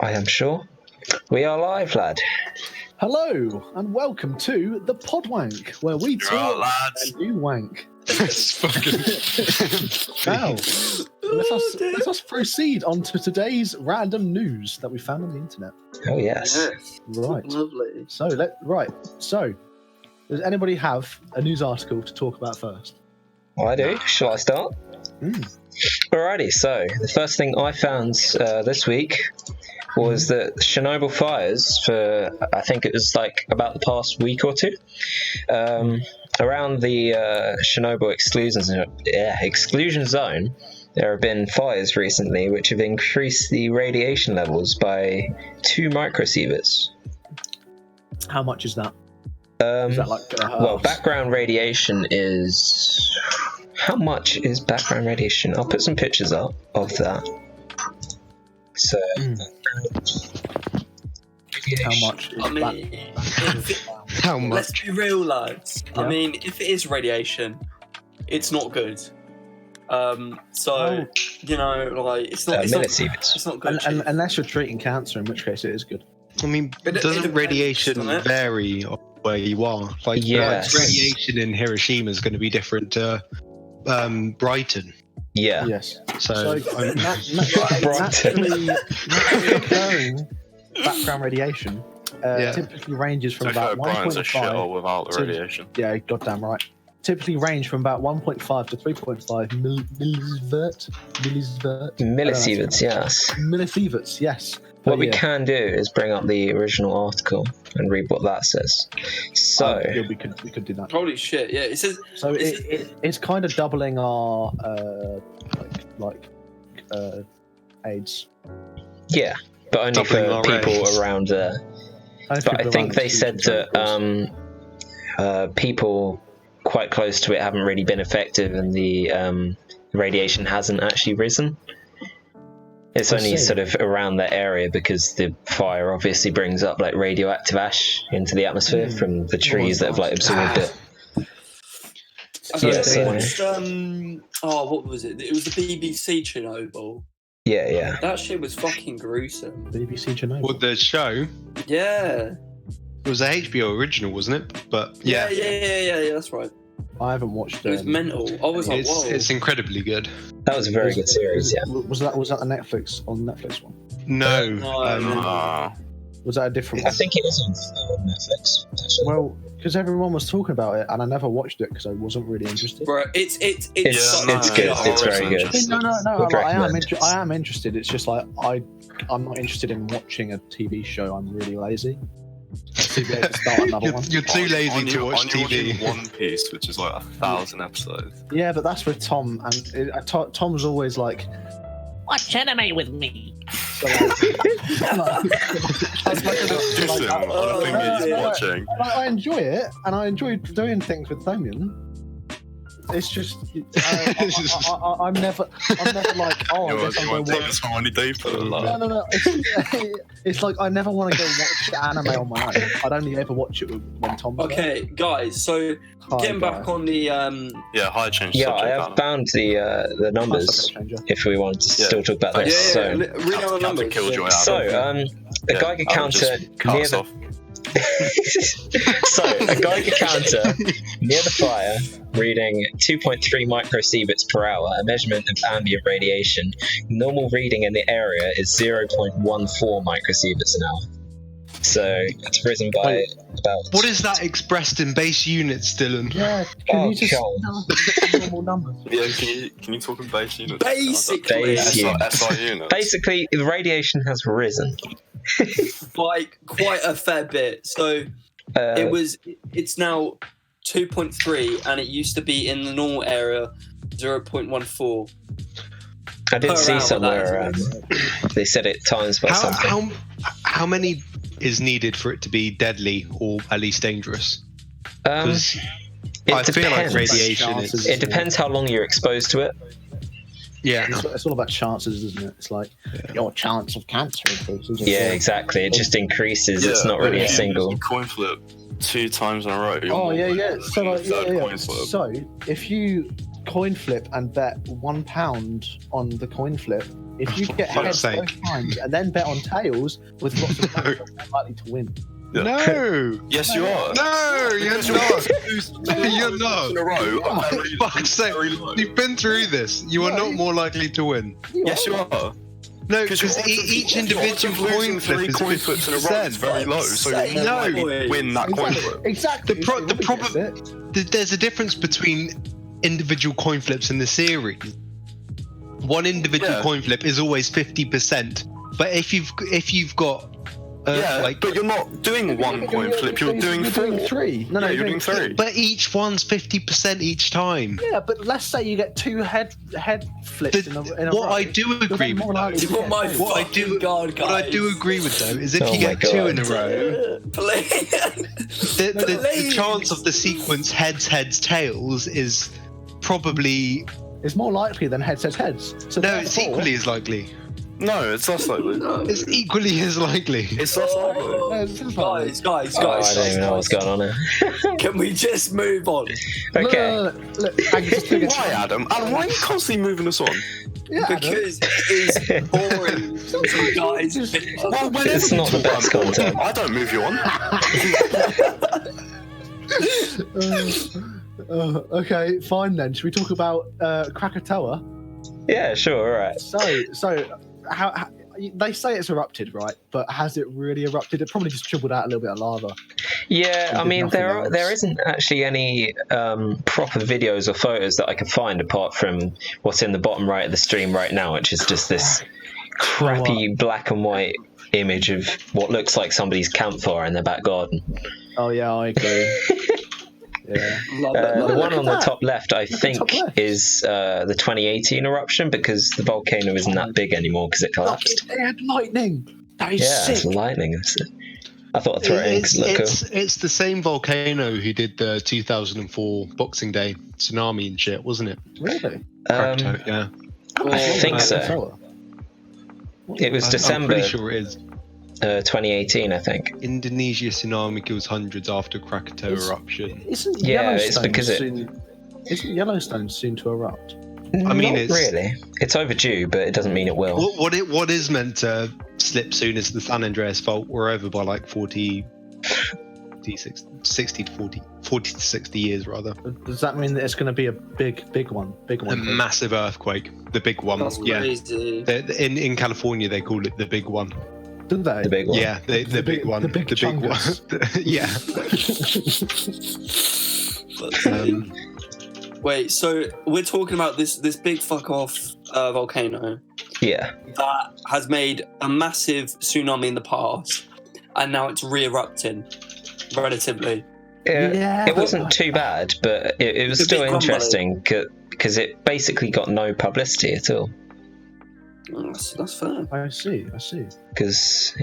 I am sure. We are live, lad. Hello, and welcome to the Pudwunk, where we talk lads. and you wank. It's fucking... Now, let us proceed on to today's random news that we found on the internet. Oh, yes. Right. Lovely. So, does anybody have a news article to talk about first? I do. Shall I start? Alrighty, so the first thing I found this week was that Chernobyl fires for, I think it was like about the past week or two, around the Chernobyl exclusion zone, there have been fires recently which have increased the radiation levels by 2 microsieverts. How much is that? Is that like well, background radiation is... How much is background radiation? I'll put some pictures up of that. So, how much is I mean, How much? let's be real, lads. Yeah. I mean, if it is radiation, it's not good. So you know, like it's not. millisieverts. It's not good. unless you're treating cancer, in which case it is good. I mean, It doesn't depends, radiation doesn't it? vary on where you are? Like, Yes. radiation in Hiroshima is going to be different to Brighton. Yeah. Yes. So, Naturally occurring background radiation typically ranges from about Brian's a 1.5. shithole without the to- radiation. Yeah, goddamn right. Typically range from about 1.5 to 3.5 millisieverts. Millisieverts, yes. Millisieverts, yes. What we Yeah. can do is bring up the original article and read what that says. So, Yeah, we could do that. Holy shit! Yeah, it says. So it's kind of doubling our AIDS. yeah, but only Doubling for our people range. around there. Only But I people think around they the said season, that people quite close to it haven't really been effective, and the radiation hasn't actually risen. It's I only see. sort of around that area because the fire obviously brings up like radioactive ash into the atmosphere from the trees that have like absorbed it. Yeah, so- What was it? It was the BBC Chernobyl. Yeah. That shit was fucking gruesome. BBC Chernobyl. well, the show Yeah. it was a HBO original, wasn't it? But Yeah. That's right. I haven't watched It was mental. I was like, whoa. it's incredibly good. That was a very good series, yeah. Was that a Netflix one? No, Ah, Was that a different I one? think it is on Netflix, actually. Well, because everyone was talking about it, and I never watched it because I wasn't really interested. Bro, it's It's such it's a good. horror It's very good. franchise. No. Would I am. recommend. I am interested. It's just like I'm not interested in watching a TV show. I'm really lazy. To be able to start another one. you're too lazy aren't to you- watch aren't you TV. watching One Piece, which is like 1,000 episodes. Yeah, but that's with Tom, and Tom's always like, Watch anime with me. so Listen, one thing no, he's no. watching. I enjoy it, and I enjoy doing things with Damien. It's just I'm never like, oh, I You guess I'm won't gonna take watch. this one on a day for the No, love. no. It's like I never want to go watch anime on my own. I'd only ever watch it when Tom's there. Okay, guys, so Hi, getting back guy. on the Yeah, high change Yeah, subject. I have Alan. found the Hi, numbers subject changer. if we want to Yeah. still talk about Yeah, this. So, read out the Captain numbers. Killjoy out. so a Yeah, Geiger Alan just counter cut near us the off. so a Geiger counter near the fire reading 2.3 microsieverts per hour, a measurement of ambient radiation. Normal reading in the area is 0.14 microsieverts an hour. So it's risen by about. What is that expressed in base units, Dylan? Yeah, can you just Charles. tell us the normal numbers? Yeah, can you talk in base units? Basically, Base units. SI units. Basically, the radiation has risen. like quite a fair bit. So it's now 2.3, and it used to be in the normal area 0.14. I did per see hour, somewhere they said it times by something. How many is needed for it to be deadly or at least dangerous? Because It I feel like depends. radiation is. It depends how long you're exposed to it. Yeah. It's all about chances, isn't it? It's like your chance of cancer increases. Yeah, exactly. It just increases. It's not really a if you single. coin flip 2 times in a row. you're Oh more yeah. likely So to like, get a third yeah. coin flip. So if you coin flip and bet £1 on the coin flip. If you get heads both times and then bet on tails with lots of money, you're more likely to win. Yeah. No! Yes, you are. No, you're not! You're not! In a row. For fuck's sake, you've been through this. You are not more likely to win. Yes, you are. No, because each individual coin flip is 50%. In a row is very low, so you're more likely to win that coin flip. Exactly. The problem, there's a difference between individual coin flips in the series. One individual coin flip is always 50%, but if you've got but you're not doing one coin flip. You're doing three. No, you're doing three. But each one's 50% each time. Yeah, but let's say you get 2 head flips in a row. I do agree with though, what I do agree with though is if you get 2 in a row, the chance of the sequence heads, tails is probably. It's more likely than heads. So no, it's equally as likely. No, it's less likely. It's equally as likely. It's less likely. Guys. I don't even know what's going on here. Can we just move on? Okay. Look, Why, Adam? Adam, why are you constantly moving us on? Yeah, Because it is boring. Guys, Well, It's not the best content. I don't move you on. Okay, fine then. Should we talk about Krakatoa? Yeah, sure, alright. So how they say it's erupted, right? But has it really erupted? It probably just dribbled out a little bit of lava. Yeah, I mean, nothing there isn't actually any proper videos or photos that I can find apart from what's in the bottom right of the stream right now, which is just this crappy black and white image of what looks like somebody's campfire in their back garden. Oh yeah, I agree. Yeah. The one on the top left, I think, is the 2018 eruption because the volcano isn't that big anymore because it collapsed. It had lightning. That is sick. It's lightning. I thought I'd throw it in 'cause it looked cool. It's the same volcano who did the 2004 Boxing Day tsunami and shit, wasn't it? Really? Krakatoa, yeah. I think so. It was December. I'm pretty sure it is. 2018, I think. Indonesia tsunami kills hundreds after Krakatoa eruption. Isn't Yellowstone soon to erupt? I mean, Not it's really. It's overdue, but it doesn't mean it will. What is meant to slip soon is the San Andreas fault. We're over by like 60 to 60 years rather. Does that mean that it's going to be a big one? A massive earthquake, the big one. That's crazy. In California, they call it the big one. Do they? The big one. Yeah, the big one. The big one. Yeah. Wait, so we're talking about this big fuck off volcano. Yeah. That has made a massive tsunami in the past, and now it's re-erupting, relatively. It wasn't too bad, but it was still interesting because it basically got no publicity at all. That's fair. I see. Because,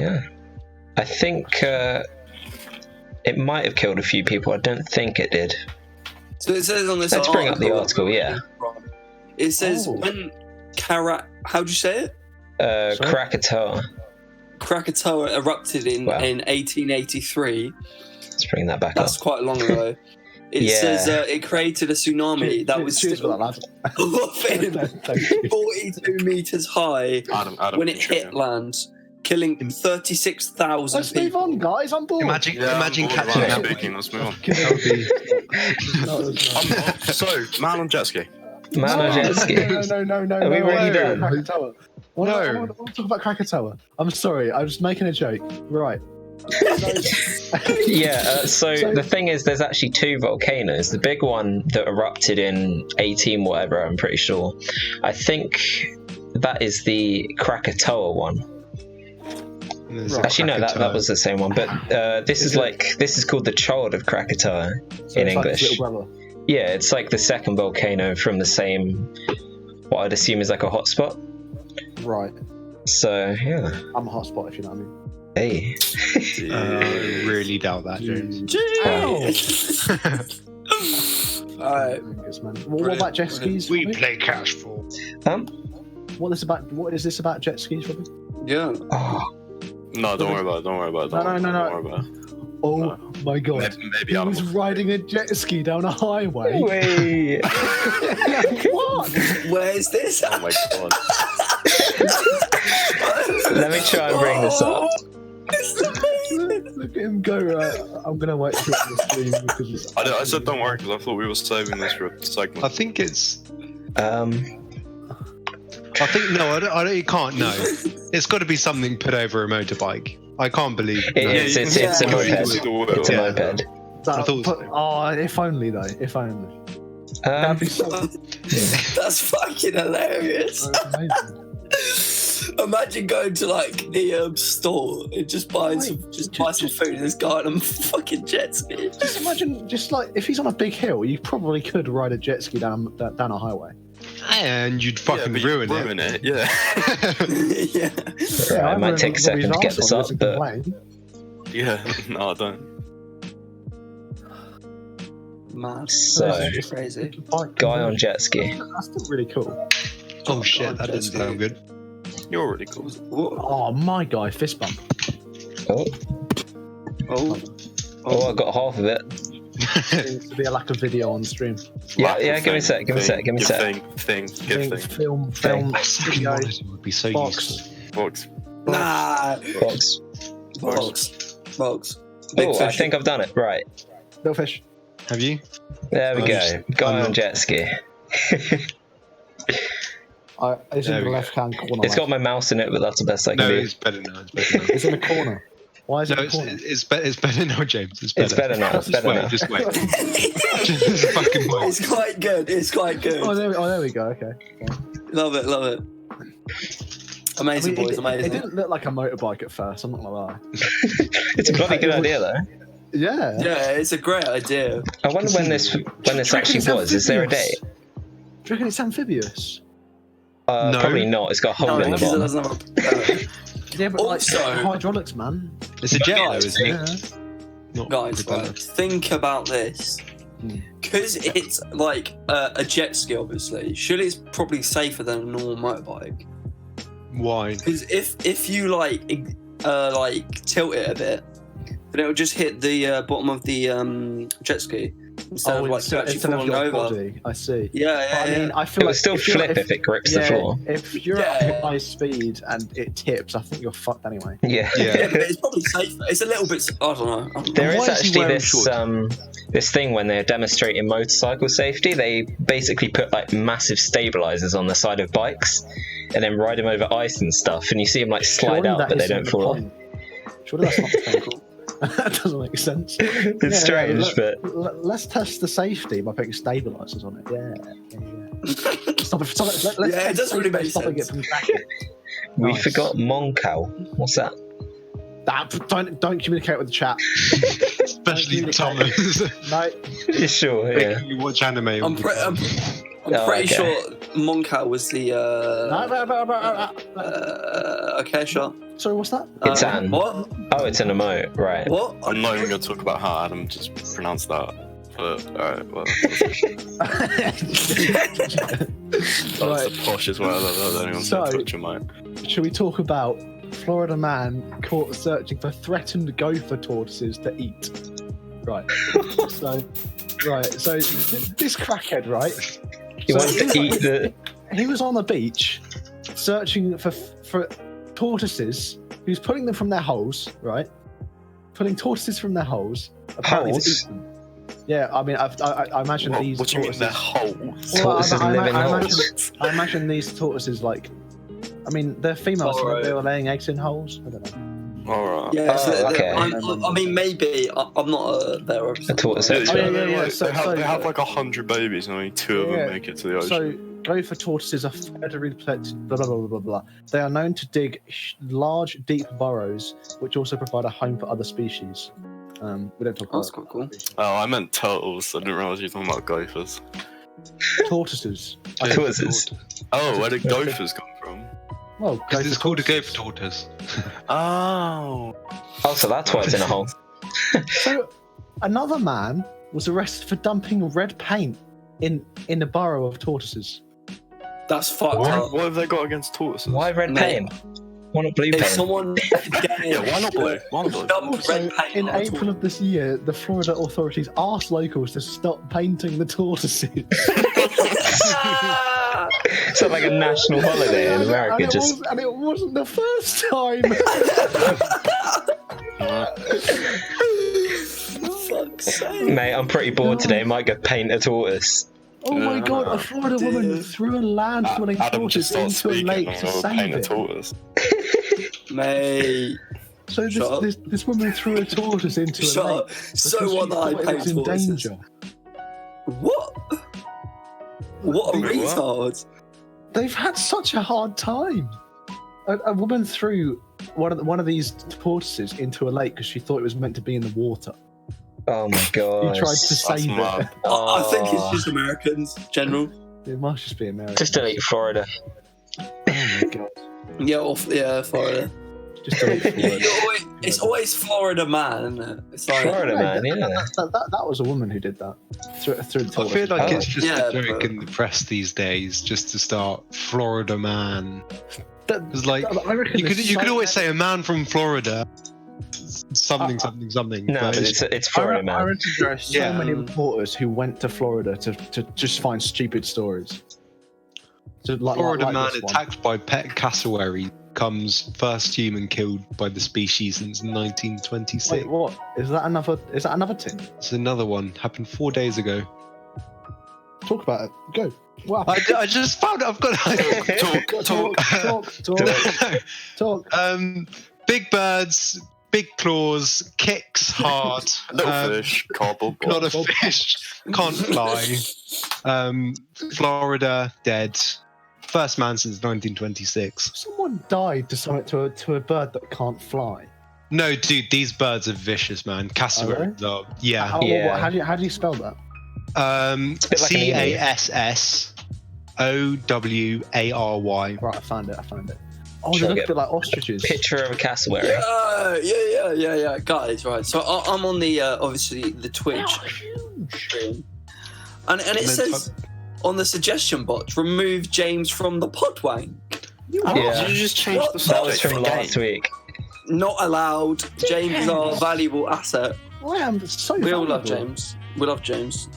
I think it might have killed a few people. I don't think it did. So it says on this Let's bring up the article, yeah. It says when how do you say it? Krakatoa. Krakatoa erupted in 1883. Let's bring that back That's up. quite long ago. It says it created a tsunami that was still 42 meters high when it hit land, killing 36,000 Let's move on, guys. I'm bored. Imagine catching that. Let's move on. So, man on jet ski. Man on jet ski. No. Are we really done? Krakatoa. I want to talk about Krakatoa. I'm sorry, I was making a joke. Right. So the thing is, there's actually 2 volcanoes. The big one that erupted in 18 whatever, I'm pretty sure. I think that is the Krakatoa one. Actually, no, that was the same one. But this is called the child of Krakatoa in English. Yeah, it's like the second volcano from the same, what I'd assume is like a hotspot. Right. So yeah, I'm a hotspot, if you know what I mean. Hey. Really doubt that, James. Alright. What about jet skis? We play cash for. What is this about jet skis, Robin? Yeah. No, don't worry about it. No. Oh my god! Maybe he was riding a jet ski down a highway. Wait. What? Where is this? Oh my god. Let me try and bring this up. Look at him go. I'm gonna wait for the stream because it's. I said don't worry because I thought we were saving this for a segment. I think it's. I think no. I don't. You can't. No. It's got to be something put over a motorbike. I can't believe. It's a moped. It's a moped. If only though. If only. That'd be so. That's fucking hilarious. That's amazing. Imagine going to like the store and just buying some food and this guy on a fucking jet ski. Just imagine, just like if he's on a big hill, you probably could ride a jet ski down a highway. And you'd fucking ruin it. Yeah. Yeah. Right, it might take a second to get this up, but Yeah. No, I don't. Mad. So, That's crazy. guy on jet ski. That's still really cool. Oh shit, that doesn't sound good. You're really cool. Oh my guy, fist bump. Oh, I got half of it. Seems to be a lack of video on the stream. Yeah, give me a sec. Thing. Film, video, Monitor would be so useful. Box. Nah. Box. Big Oh, I fish. think I've done it. Right. Little fish. Have you? There we go. Guy on jet ski. It's in the left-hand corner. It's got my mouse in it, but that's the best I can do. It's better now. It's in the corner. Why is it in the corner? It's better now, James. It's better. It's better now. It's better now. Just wait. Just fucking wait. It's quite good. Oh, there we go. Okay. Love it. Amazing, boys. Amazing. It didn't look like a motorbike at first. I'm not gonna lie. It's a bloody good idea, though. Yeah. Yeah, it's a great idea. I wonder when this actually was. Is there a date? Do you reckon it's amphibious? No. Probably not. It's got a hole in the bottom. Yeah, but Also- like hydraulics, man. It's a jet, though, isn't it? Yeah. Not Guys, propeller. think about this. Because it's like a jet ski, obviously. Surely it's probably safer than a normal motorbike. Why? Because if you like tilt it a bit, then it will just hit the bottom of the jet ski instead of like actually falling over. Body. I see. Yeah. I mean, I feel It would like still flip if it grips the floor. If you're at high speed and it tips, I think you're fucked anyway. Yeah. Yeah, but it's probably safer. It's a little bit. I don't know. There is Why is he actually wearing this shorts? this thing when they're demonstrating motorcycle safety. They basically put like massive stabilizers on the side of bikes and then ride them over ice and stuff, and you see them like slide Surely out, that but they isn't don't the fall off. point. Surely that's not the point. That doesn't make sense. It's strange, but let's test the safety by putting stabilizers on it. Yeah. Stop it. Let's Yeah, it does really make stopping sense. it from cracking. we Nice. forgot Moncal. What's that? Don't communicate with the chat. Especially Thomas. No. You sure? Yeah. Making you watch anime. all I'm the pretty time. sure Moncal was the. Okay, sure. Sorry, what's that? It's an. What? Oh, it's an emote, right? What? I'm not even going to talk about how Adam just pronounced that. But, alright, well. That's the poshest way that anyone's So- touch your mind. Should we talk about Florida man caught searching for threatened gopher tortoises to eat? Right. So this crackhead, right? He wants to eat the. He was on the beach searching for tortoises. He was pulling them from their holes, right? Pulling tortoises from their holes. Apparently to Holes? eat them. Yeah, I mean, I imagine these. What do you mean tortoises, they're whole? Tortoises live in holes. I imagine these tortoises, like, I mean, they're females, so Alright. they were laying eggs in holes. I don't know. Alright. Yeah, Oh, okay. I mean, maybe. I'm not there. A tortoise Yeah, expert. yeah. They have like 100 babies and only 2 of them make it to the ocean. So, gopher tortoises are federally protected, blah, blah, blah, blah, blah. They are known to dig large, deep burrows, which also provide a home for other species. We don't talk That's about quite cool. Oh, I meant turtles. I didn't realise you were talking about gophers. tortoises. Tortoises. Oh, where did gophers come from? Well, Because it's called a gopher tortoise. Oh. Oh, so that's why it's in a hole. So, another man was arrested for dumping red paint in a burrow of tortoises. That's fucked up. What have they got against tortoises? Why red Mate. paint? Why not blue If paint? someone Yeah, why not blue? Why not blue? Also, in April of this year, the Florida authorities asked locals to stop painting the tortoises. It's not like a national holiday in America. And it wasn't the first time. Fuck's sake. Mate, I'm pretty bored today. Might go paint a tortoise. Oh my god, a Florida woman threw a land-dwelling Adam just tortoise starts into a speaking lake to and we'll save paint a it. tortoise. Mate. So Shut up. this woman threw a tortoise into a Shut lake. up. So what that I Because she thought it paint was in tortoises. danger. What? What a retard. They've had such a hard time. A woman threw one of these tortoises into a lake because she thought it was meant to be in the water. Oh my god. He tried to save mad. it. I think it's just Americans, general. It must just be American. Just delete Florida. Oh my god. Yeah, Florida. Just delete Florida. It's always Florida man, isn't it? It's like, Florida man, yeah. That was a woman who did that. Threw the I tortoise. feel like Oh. it's just Yeah, a joke but- in the press these days, just to start Florida man. It's like I reckon you could always say a man from Florida, something. No, but it's Florida I man. reckon there are so Yeah. many reporters who went to Florida to just find stupid stories. So, Florida man this one. attacked by pet cassowary becomes first human killed by the species since 1926. Wait, what? Is that another thing? It's another one. Happened 4 days ago. Talk about it. Go. Wow. I just found it. I've got. Talk. Big birds, big claws, kicks hard. Little fish, cardboard Not box. a fish. Can't fly. Florida dead. First man since 1926. Someone died to a bird that can't fly. No, dude, these birds are vicious, man. Cassowary. Yeah. Oh, Yeah. How do you spell that? bit like an emu. Cassowary. Right, I found it. Oh, they Try to look a get bit like ostriches. Picture of a cassowary. Yeah, guys, right. So I'm on the obviously the Twitch stream, and it then says on the suggestion box, remove James from the Pudwunk. Yeah. Did you just change the That was subject from for last game? week. Not allowed. James is our valuable asset. I am so We all love valuable. James. We love James.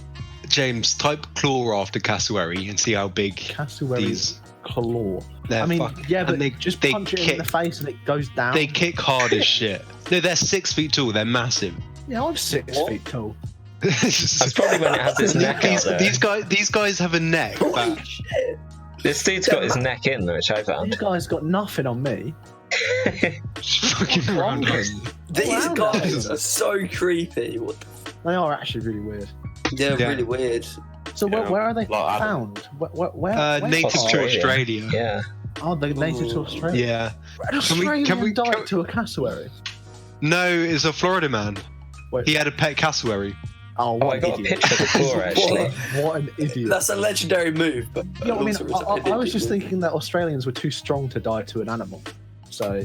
James, type claw after cassowary and see how big Cassowary these. claw. They're I mean, and but they, just they punch it kick, in the face and it goes down. They kick hard as shit. No, they're 6 feet tall. They're massive. Yeah, I'm 6 feet tall. That's probably when it has its neck out there. these guys have a neck. Holy That, shit! This dude's got his neck in, which I You found. guys got nothing on me. fucking random. These Wow. guys are so creepy. What the They are actually really weird. They're Yeah. really weird. So Yeah, where are they like found? Where Native to Australia. Australia. Yeah. Oh, they're native to Australia. Yeah. An Australian can we- died to a cassowary. No, it's a Florida man. Wait. He had a pet cassowary. Oh, Oh, what I an got a idiot. picture before, actually. What an idiot. That's a legendary move. But Yeah, I mean, also it's a I was big just move. thinking that Australians were too strong to die to an animal. So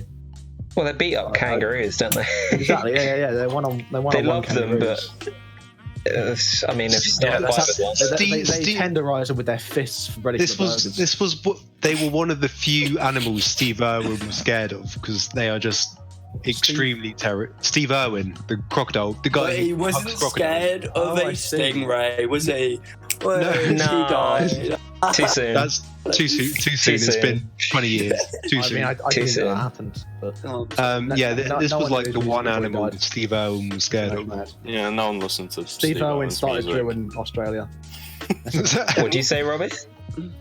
Well, they beat up kangaroos, don't they? exactly, yeah. They're one on. They're one They on one love them, kangaroos. I mean, if you start Yeah, a that's- fight with one. They Steve- tenderize them with their fists ready This for was burgers. this was what they were one of the few animals Steve Irwin was scared of because they are just extremely terrible. Steve Irwin, the crocodile, the guy. But he who wasn't hugs crocodiles. scared of Oh, a I see. stingray, was he? Well, No. he No. died. Too soon. That's too soon. Too soon. It's soon. been 20 years. Too I soon. mean, I Too didn't know soon. that happened, but Oh, Yeah, No- this no was one like knows the who's one before he animal died. Steve Irwin was scared no, of. mad. Yeah, no one listens to Steve Irwin Irwin's started music. drilling Australia. What do you say, Robbie?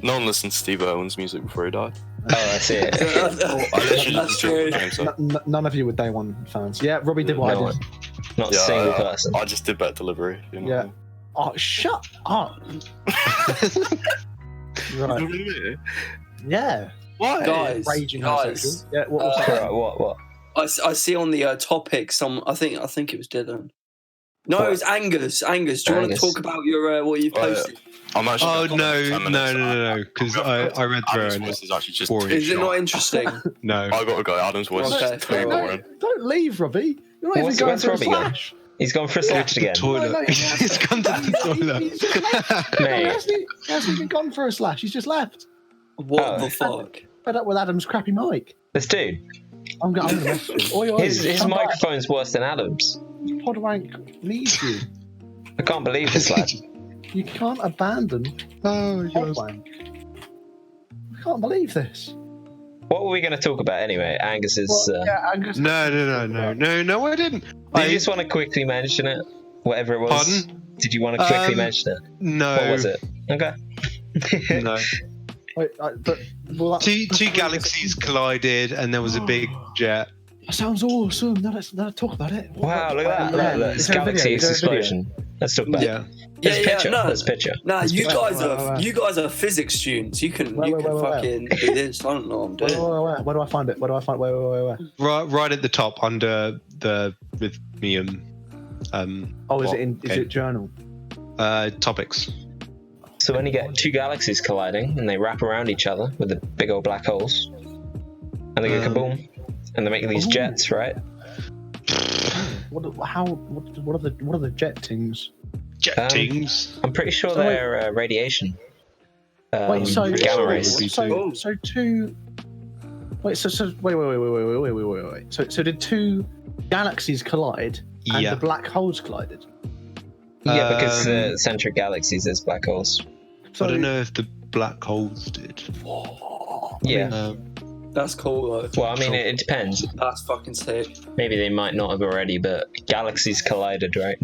No one listened to Steve Irwin's music before he died. Oh, I see it. I literally That's just true. took the name, so- None of you were day one fans. Yeah, Robbie did what No I did. Not a single person. I just did better delivery. You know? Yeah. Oh, shut up. Right. Yeah. Why? Guys, Raging guys, homosexual. Yeah, what was Alright, what? I see on the topic some. I think it was Dylan. No, it was Angus. Angus, do you want to Angus. talk about your what you Oh, yeah. posted? I'm actually Oh gonna comment no, for 10 no, minutes. no, because I read through Adam's it. and voice is actually just boring. Is it not interesting? No. I gotta go. Adam's voice Okay, is fair too enough. boring. Don't leave, Robbie. You're not even What's- going what's for a Robbie got? slash. He's gone for a Go slash to the again. toilet. He's gone to the toilet. He's just left. Mate. He hasn't even gone for a slash. He's just left. What Oh. the fuck? Fed up with Adam's crappy mic. This dude. I'm going to message him. Oi, His microphone's worse than Adam's. Pudwunk needs you. I can't believe this, lad. You can't abandon Pudwunk. I can't believe this. What were we going to talk about anyway? Angus's. Angus. No, I didn't. Did you just want to quickly mention it? Whatever it was. Pardon? Did you want to quickly mention it? No. What was it? Okay. No. Wait, Two galaxies collided, and there was a big jet. That sounds awesome. Now let's talk about it. Wow, look at that. Look, it's galaxy explosion. Let's talk about it. Let's picture. Nah, you guys are physics students. You can fucking do this. I don't know what I'm doing. Where do I find it? Where? Right at the top under the rhythmium. Is it journal? Topics. So when you get two galaxies colliding and they wrap around each other with the big old black holes, and they go kaboom, and they make these jets, right? What are the jet things? Jet things. I'm pretty sure they're radiation. Wait, gamma rays. So did two galaxies collide and the black holes collided? Yeah, because the center of galaxies is black holes. So, I don't know if the black holes did. Yeah. That's cool though. Well, I mean, it depends. That's fucking sick. Maybe they might not have already, but galaxies collided, right?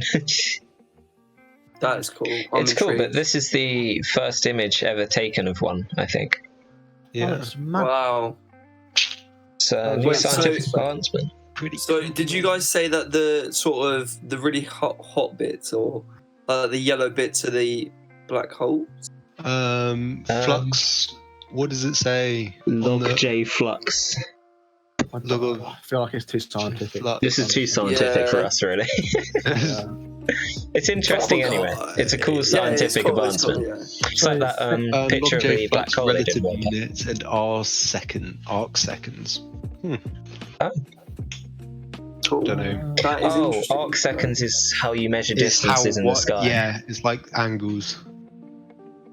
That is cool. It's cool, but this is the first image ever taken of one, I think. Yeah. That's mad. Wow. It's a new scientific advancement. So, did you guys say that the really hot bits or the yellow bits are the black holes? Flux. What does it say? Log J flux. I feel like it's too scientific. This is too scientific for us, really. It's interesting anyway. It's a cool scientific advancement. It's like that picture of the black hole they did. Relative units and arc seconds. Oh. Cool. Don't know. That is arc seconds is how you measure distances in the sky. Yeah, it's like angles.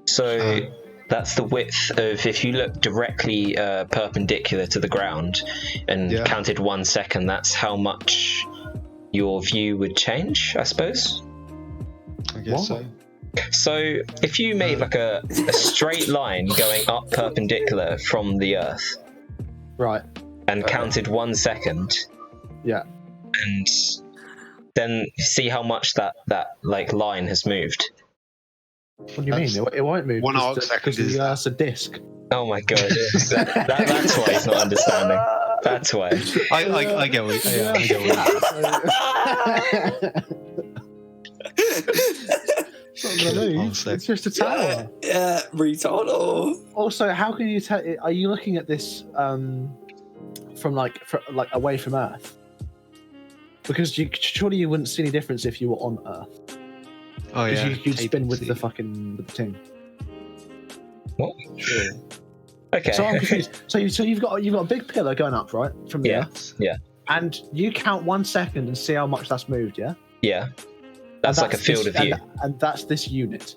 So that's the width of, if you look directly perpendicular to the ground and counted 1 second, that's how much your view would change, I suppose. I guess so. So if you made like a straight line going up perpendicular from the Earth, right, and counted 1 second, and then see how much that like line has moved. What do you mean? It won't move. 1 arc second is that's a disc. Oh my god! That's why he's not understanding. That's why. I get what you're It's just a tower. Yeah, retard. Also, how can you tell? Are you looking at this from like away from Earth? Because surely you wouldn't see any difference if you were on Earth. Oh yeah. Because you'd spin with the thing. What? Sure. Okay. So I'm confused. So you've got a big pillar going up, right, from the Earth. Yeah. And you count 1 second and see how much that's moved. Yeah. Yeah. That's like a field of view. And that's this unit.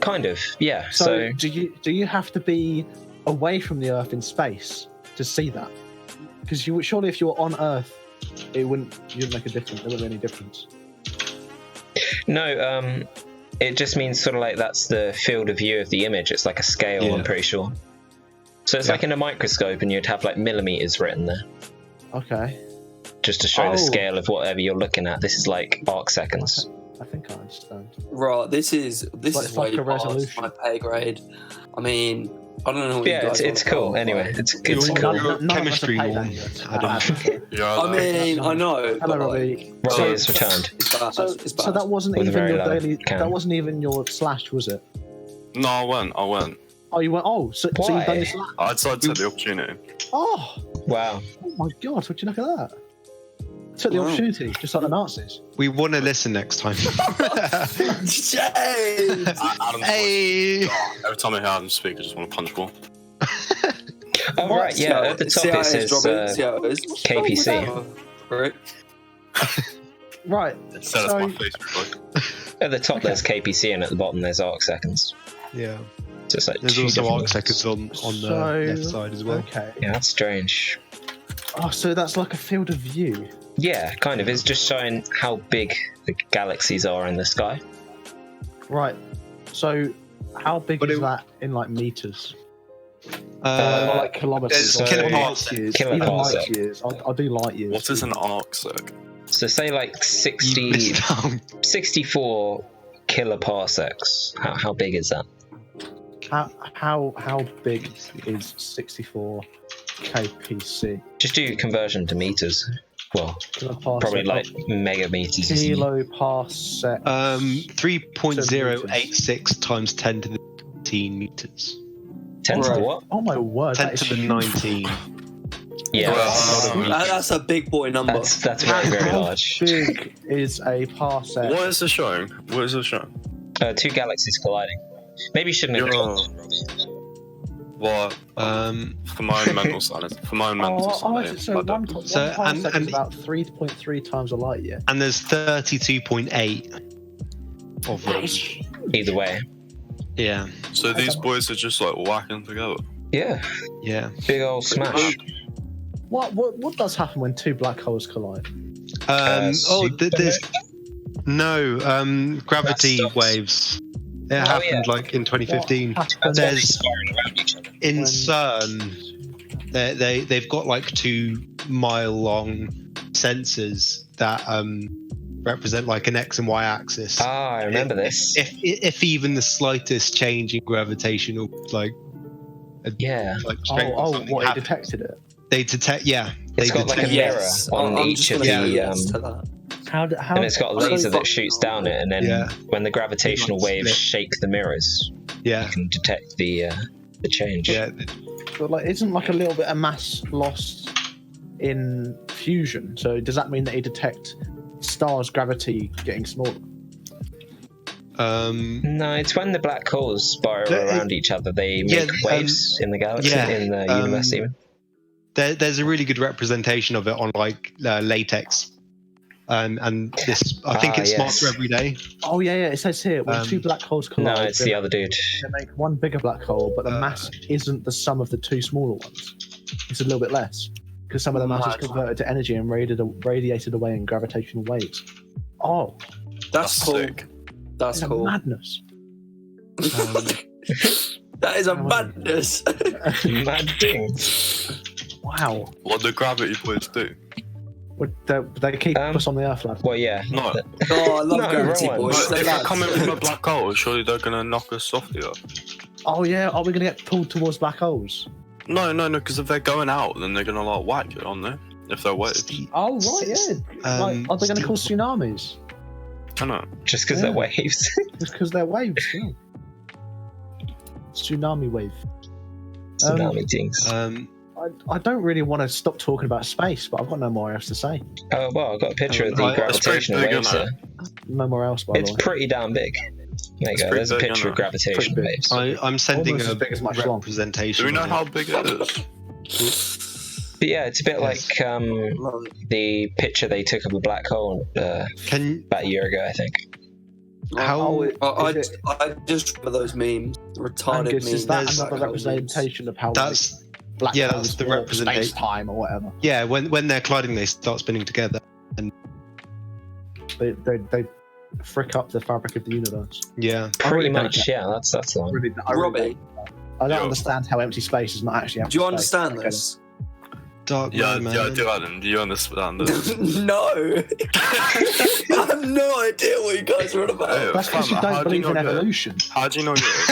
Kind of. Yeah. So do you have to be away from the Earth in space to see that? Because surely if you were on Earth, you'd make a difference. There wouldn't be any difference. No, it just means sort of like that's the field of view of the image. It's like a scale, I'm pretty sure. So it's like in a microscope and you'd have like millimeters written there. Okay. Just to show the scale of whatever you're looking at. This is like arc seconds. I think I understand. Right, this is like way a past resolution. my pay grade. I mean, I don't know what you guys it's cool. Anyway, it's cool. Chemistry one. I mean, I know. Hello, Robbie. Robbie is returned. It's bad. So that wasn't With a even very your low daily. cam. That wasn't even your slash, was it? No, I went. Oh, you went. Oh, so you've done your slash. I decided to take the opportunity. Oh. Wow. Oh my God! Would you look at that? Took the opportunity, just like the Nazis. We want to listen next time. James! Hey! Every time I hear Adam speak, I just want to punch one. Oh, right, yeah, at the top it says KPC. Right. Right. So that's my Facebook. At the top there's KPC and at the bottom there's arc seconds. Yeah. So it's like There's two also different arc seconds on the left side as well. Okay. Yeah, that's strange. Oh, so that's like a field of view. Yeah, kind of. It's just showing how big the galaxies are in the sky. Right. So, how big is that in like meters? Or like kilometers? It's Kiloparsecs. Even Kiloparsec. light years. I'll do light years. What is an arcsec? So say like 64 kiloparsecs. How big is that? How big is 64 kpc? Just do conversion to meters. Well, Kiloparsec. probably like megameters. Kiloparsec. 3.086 times 10 to the 19 meters. 10 to the what? Oh my word! 10 to the 19. Yeah, That's a big boy number. that's very, very large. How big is a parsec? What is it showing? What is it showing? Two galaxies colliding. Maybe you shouldn't have Yo. What? For my own mental sanity. For my own mental sanity. So one parsec and is about 3.3 times a light year. And there's 32.8 of them. Either way. Yeah. So these boys are just like whacking together. Yeah, Yeah. big old smash. What does happen when two black holes collide? There's gravity Stops. waves. It happened like in 2015. There's in CERN, they've got like 2 mile long sensors that represent like an X and Y axis. Ah, I remember this. If even the slightest change in gravitational Yeah. like strength or something What? It happens, detected it. they detect. Yeah, It's they got like a detect. mirror Yes, on I'm each just of gonna say the yes to that. How? and it's got a laser so- that shoots down it, and then when the gravitational Like waves split. shake the mirrors, Yeah, you can detect the change. yeah. But like, isn't like a little bit of mass lost in fusion? So does that mean that it detect stars' gravity getting smaller? No, it's when the black holes spiral around each other. They make waves in the galaxy, in the universe even. There's a really good representation of it on like latex, and this I think it's yes. smarter every day. Oh yeah. It says here when two black holes collide, No, it's the other dude. they make one bigger black hole, but the mass isn't the sum of the two smaller ones. It's a little bit less because some of the mass is converted to energy and radiated away in gravitational waves. Oh, That's cool. sick. That's it's cool. madness. That is a madness. Mad things. Wow. What do gravity boys do? They keep us on the Earth, lad. Well, yeah. No. Oh, I love No, gravity, wrong one. boys. But if They're they're coming lads. from a black hole, surely they're gonna knock us off the Earth. Oh yeah, are we going to get pulled towards black holes? No, because if they're going out, then they're gonna like whack it on there. If they're waves. Oh right, yeah. Like, are they going to cause tsunamis? I know. Just because they're waves. Just because they're waves. Yeah. Tsunami wave. Tsunami things. I don't really want to stop talking about space, but I've got no more else to say. Oh, well, I've got a picture of the It's pretty gravitational big, waves isn't here. No more else, by the It's way. pretty damn big. There you go. pretty There's a big, picture of isn't it? gravitational Pretty big. waves. I'm sending Almost a as big as my schlong. representation. Do we know of how it. big it is? But yeah, it's a bit like the picture they took of a black hole Can about a year ago, I think. how I just remember those memes. Retarded Angus, memes. is that There's- another representation of how that's black yeah, holes that's the work, representation. space-time or whatever? yeah when they're colliding they start spinning together. They frick up the fabric of the universe. Yeah, Pretty really don't much, yeah. That's the one. Robbie, I don't Yo. understand how empty space is not actually empty do you space. understand Okay. this? dark Yeah, man. I do, Adam. Do you understand this? No. I have no idea what you guys are on about. Hey, That's because you How don't do you believe in know that? evolution. How do you know yours?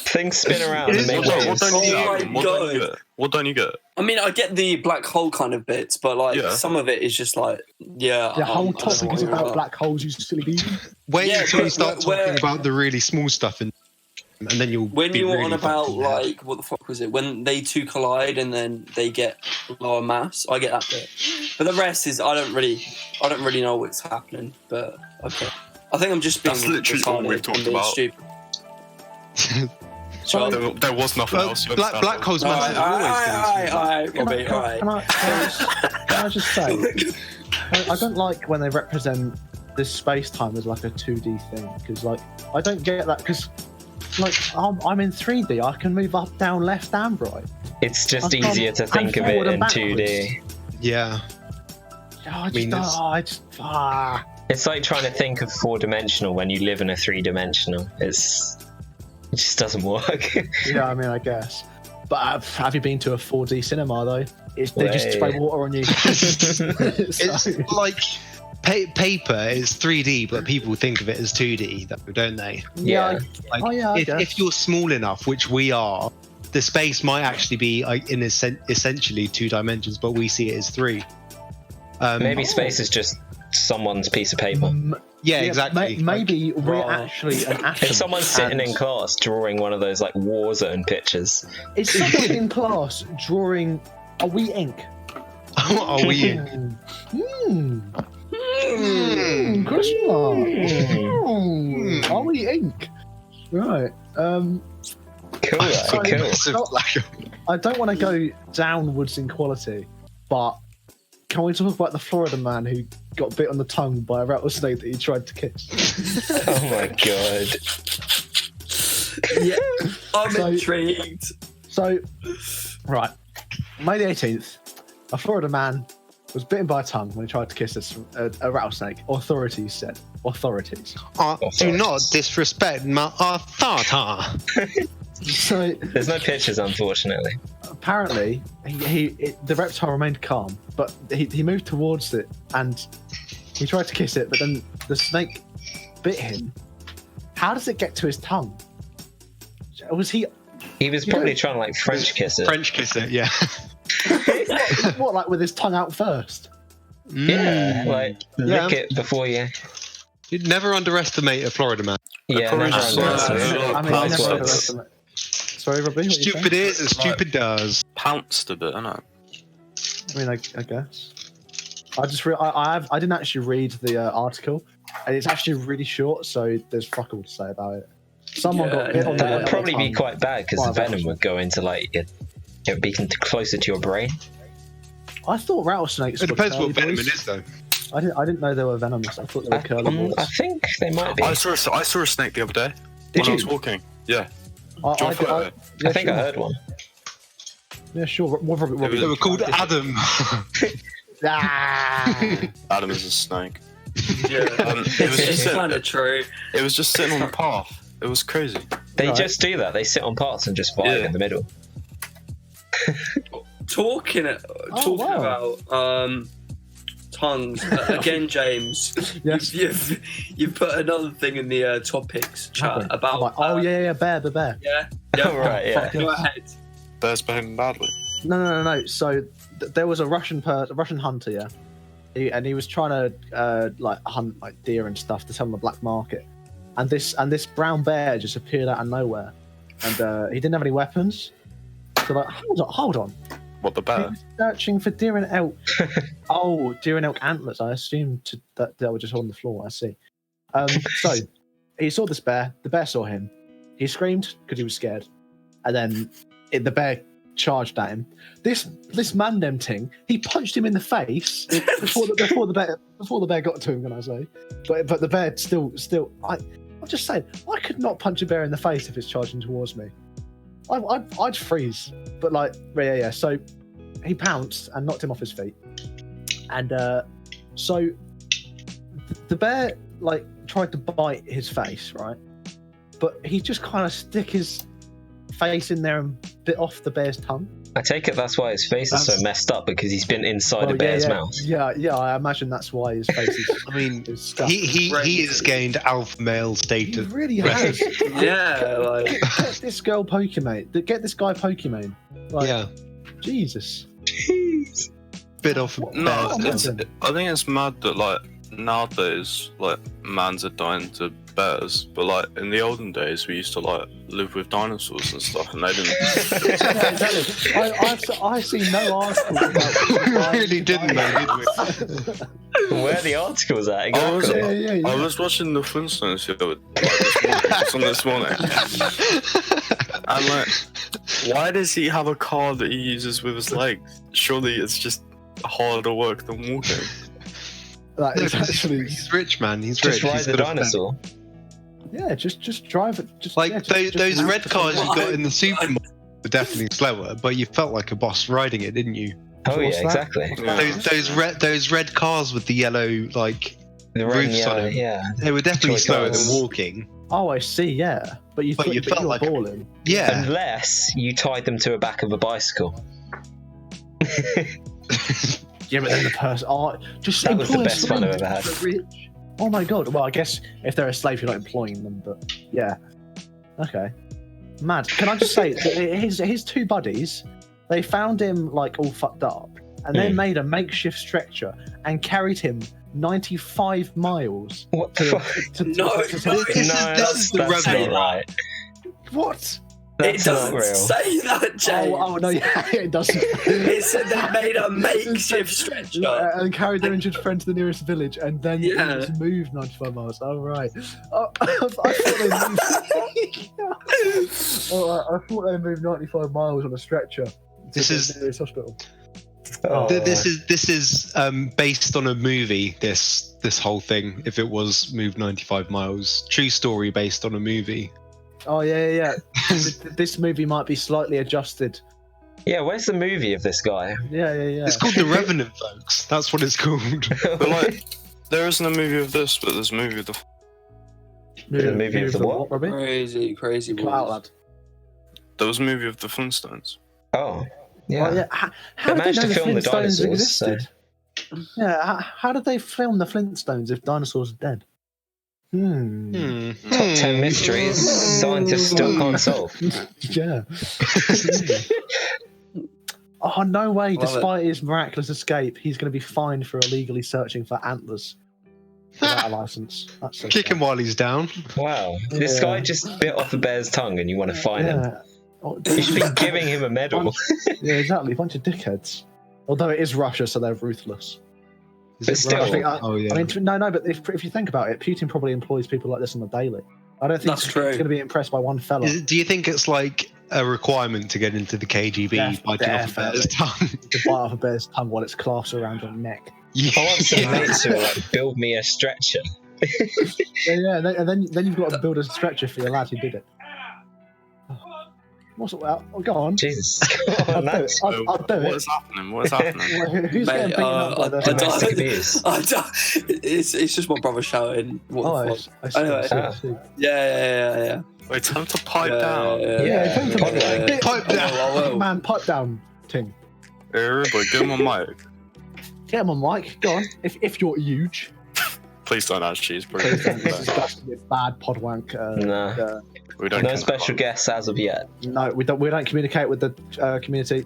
Things spin around and make What waves. don't you Oh get? my What don't you God. get? What don't you get? I mean, I get the black hole kind of bits, but like Yeah. some of it is just like, The whole topic is about black holes, you silly bean. Wait Yeah, until you but start where- talking about the really small stuff, and then you'll When be you were really on about fucking mad. like what the fuck was it? When they two collide and then they get lower mass, I get that bit. But the rest is I don't really know what's happening. But okay, I think I'm just being That's literally all retarded we've and talked being about. stupid. So, There was nothing Well, else. black holes mass is always Alright, Robbie, can alright. I just say, I don't like when they represent this space-time as like a 2D thing, because like I don't get that, because like I'm in 3D, I can move up, down, left, and right. It's just easier to think of it in 2D. Yeah. It's like trying to think of 4-dimensional when you live in a 3-dimensional. It just doesn't work. Yeah, I mean, I guess. But have you been to a 4D cinema though? They just spray water on you. It's like paper is 3D, but people think of it as 2D, though, don't they? Yeah. If you're small enough, which we are, the space might actually be in essentially 2 dimensions, but we see it as 3. Maybe space is just someone's piece of paper. Yeah, exactly. Maybe we're actually an atom. If someone's sitting in class drawing one of those like Warzone pictures. Is someone in class drawing a wee ink? Are we ink? Question mark. Are we ink? Right. Cool. Cool. I don't want to go downwards in quality, but can we talk about the Florida man who got bit on the tongue by a rattlesnake that he tried to kiss? Oh my god. Yeah, I'm intrigued. So, right, May the 18th, a Florida man was bitten by a tongue when he tried to kiss a rattlesnake. Authorities said. Authorities. Do not disrespect my authority. So, there's no pictures, unfortunately. Apparently, the reptile remained calm, but he moved towards it and he tried to kiss it, but then the snake bit him. How does it get to his tongue? Was he? He was probably trying to like French kiss it. French kiss it, yeah. what, like with his tongue out first? Yeah, like lick it before you. You'd never underestimate a Florida man. Yeah, never underestimate. I mean, I never underestimate. Sorry, Robbie. What Stupid is as stupid does. Pounced a bit, innit? I mean, I guess. I didn't actually read the article, and it's actually really short, so there's fuck all to say about it. Someone got bit on the That would probably be quite bad because the venom would go into like it would be closer to your brain. I thought rattlesnakes. It depends what venom it is, though. I didn't know they were venomous. I thought they were curly balls. I think they might be. I saw a snake the other day Did when you? I was walking. Yeah. I think I heard one. Yeah, sure. They were called Adam. Adam is a snake. Yeah, it's kind of true. It was just sitting on the path. It was crazy. They just do that. They sit on paths and just vibe in the middle. Talking about tongues again, James. Yes. You've put another thing in the topics chat about. The bear. Yeah. Right. Yeah. Go ahead. Bears behaving badly. No. So there was a Russian hunter, yeah, and he was trying to hunt like deer and stuff to sell on the black market, and this brown bear just appeared out of nowhere, and he didn't have any weapons. So like, hold on. What, the bear? He was searching for deer and elk. Deer and elk antlers. I assumed that they were just on the floor. I see. So he saw this bear. The bear saw him. He screamed because he was scared, and then the bear charged at him. This man ting, he punched him in the face before the bear got to him. Can I say? But the bear still. I'm just saying, I could not punch a bear in the face if it's charging towards me. I'd freeze. But yeah. So he pounced and knocked him off his feet, and so the bear tried to bite his face, right? But he just kind of stick his face in there and bit off the bear's tongue. I take it that's why his face is so messed up, because he's been inside a bear's mouth. Yeah, I imagine that's why his face is. I mean, he has gained alpha male status. He really has. Yeah, get this girl Pokemon. Get this guy Pokemon. Yeah. Jesus. Jeez. Bit off. No, I think it's mad that nowadays mans are dying to bears, but in the olden days we used to live with dinosaurs and stuff, and they didn't. I've seen no articles about. We really didn't, did we? Where are the articles at? Exactly. I was watching the Flintstones this morning, and why does he have a car that he uses with his legs? Surely it's just harder work than walking. He's rich, man. He's just rich. Ride the dinosaur. Yeah, just drive it. Those red cars you got in the supermarket. were definitely slower, but you felt like a boss riding it, didn't you? Oh What's yeah, that? exactly. Those red cars with the yellow like The red, roofs on them. yeah. They were definitely Toy slower cars. than walking. Oh, I see. Yeah, but you felt were like balling. Yeah. Unless you tied them to the back of a bicycle. Yeah, but then the person. Oh, just That was the employ a best fun I've slave. ever had. The rich. Oh my god. Well, I guess if they're a slave, you're not employing them. But yeah. Okay. Mad. Can I just say that his two buddies, they found him like all fucked up, and they made a makeshift stretcher and carried him 95 miles. What the fuck? This is the that's revenue. not right. What? That's it not doesn't real. say that, James. Oh no, yeah, it doesn't. It said they made a makeshift stretcher. And carried their injured friend to the nearest village, and then moved 95 miles. Oh right. Oh, I thought they moved. I thought they moved 95 miles on a stretcher. This is the nearest hospital. Oh, this is based on a movie. This whole thing, if it was moved 95 miles, true story based on a movie. Oh yeah. This movie might be slightly adjusted. yeah, where's the movie of this guy? Yeah. It's called The Revenant, folks. That's what it's called. But like, there isn't a movie of this, but there's a movie of the. The movie of the what? Robbie? Crazy Cut out, lad. There was a movie of the Flintstones. Oh, yeah. Oh, yeah. How They did managed they know to film the Flintstones dinosaurs, existed? Yeah, how did they film the Flintstones if dinosaurs are dead? Top 10 mysteries scientists still can't solve. Yeah. Oh, no way. Love Despite his miraculous escape, he's going to be fined for illegally searching for antlers without a license. That's so Kick him while he's down. Wow. This guy just bit off a bear's tongue and you want to fine him. Yeah. Oh, You should be giving him a medal. yeah, exactly. A bunch of dickheads. Although it is Russia, so they're ruthless. Is But it still- right? I Oh yeah. mean, no, but if you think about it, Putin probably employs people like this on the daily. I don't think That's he's true. going to be impressed by one fella. Do you think it's like a requirement to get into the KGB biting off a bear's tongue? To bite off a bear's tongue while it's clasped around your neck. I want some mates who are like, build me a stretcher. Yeah, and then you've got to build a stretcher for your lad who did it. What's it? Well, go on. Jesus. I'll do it. That's I'll do What it. is happening? What is happening? Who's getting Mate, beaten up by the? domestic abuse. It's just my brother shouting. What the fuck? Anyway. I see. Yeah. Wait, tell him to pipe Yeah, down. Yeah, tell him to Pudwunk. Pipe down. I will. Man, pipe down, Ting. Hey, everybody, give him a mic. Get him on mic. Go on. If you're huge. Please don't add cheese, bro. Please don't. This is just a bad Pudwunk. Nah. We don't. No condone. special guests as of yet. No, we don't communicate with the community.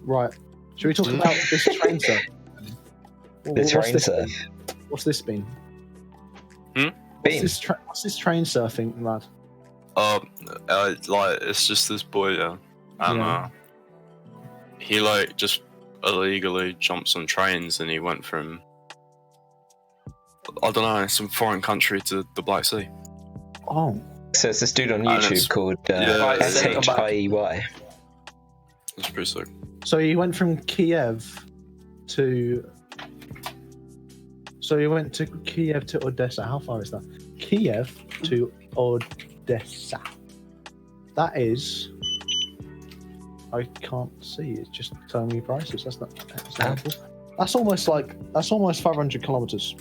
Right. Should we talk about this train surf? The train surf. What's this been? Bean. What's this train surfing, lad? Like it's just this boy, yeah, and Yeah. he like just illegally jumped on trains, and he went from I don't know some foreign country to the Black Sea. Oh. So it's this dude on And it's- YouTube called yeah, SHIEY. It's pretty sick. So he went from Kiev to. So he went to Kiev to Odessa. How far is that? Kiev to Odessa. That is. I can't see. It's just telling me prices. That's not helpful. That's almost 500 kilometers.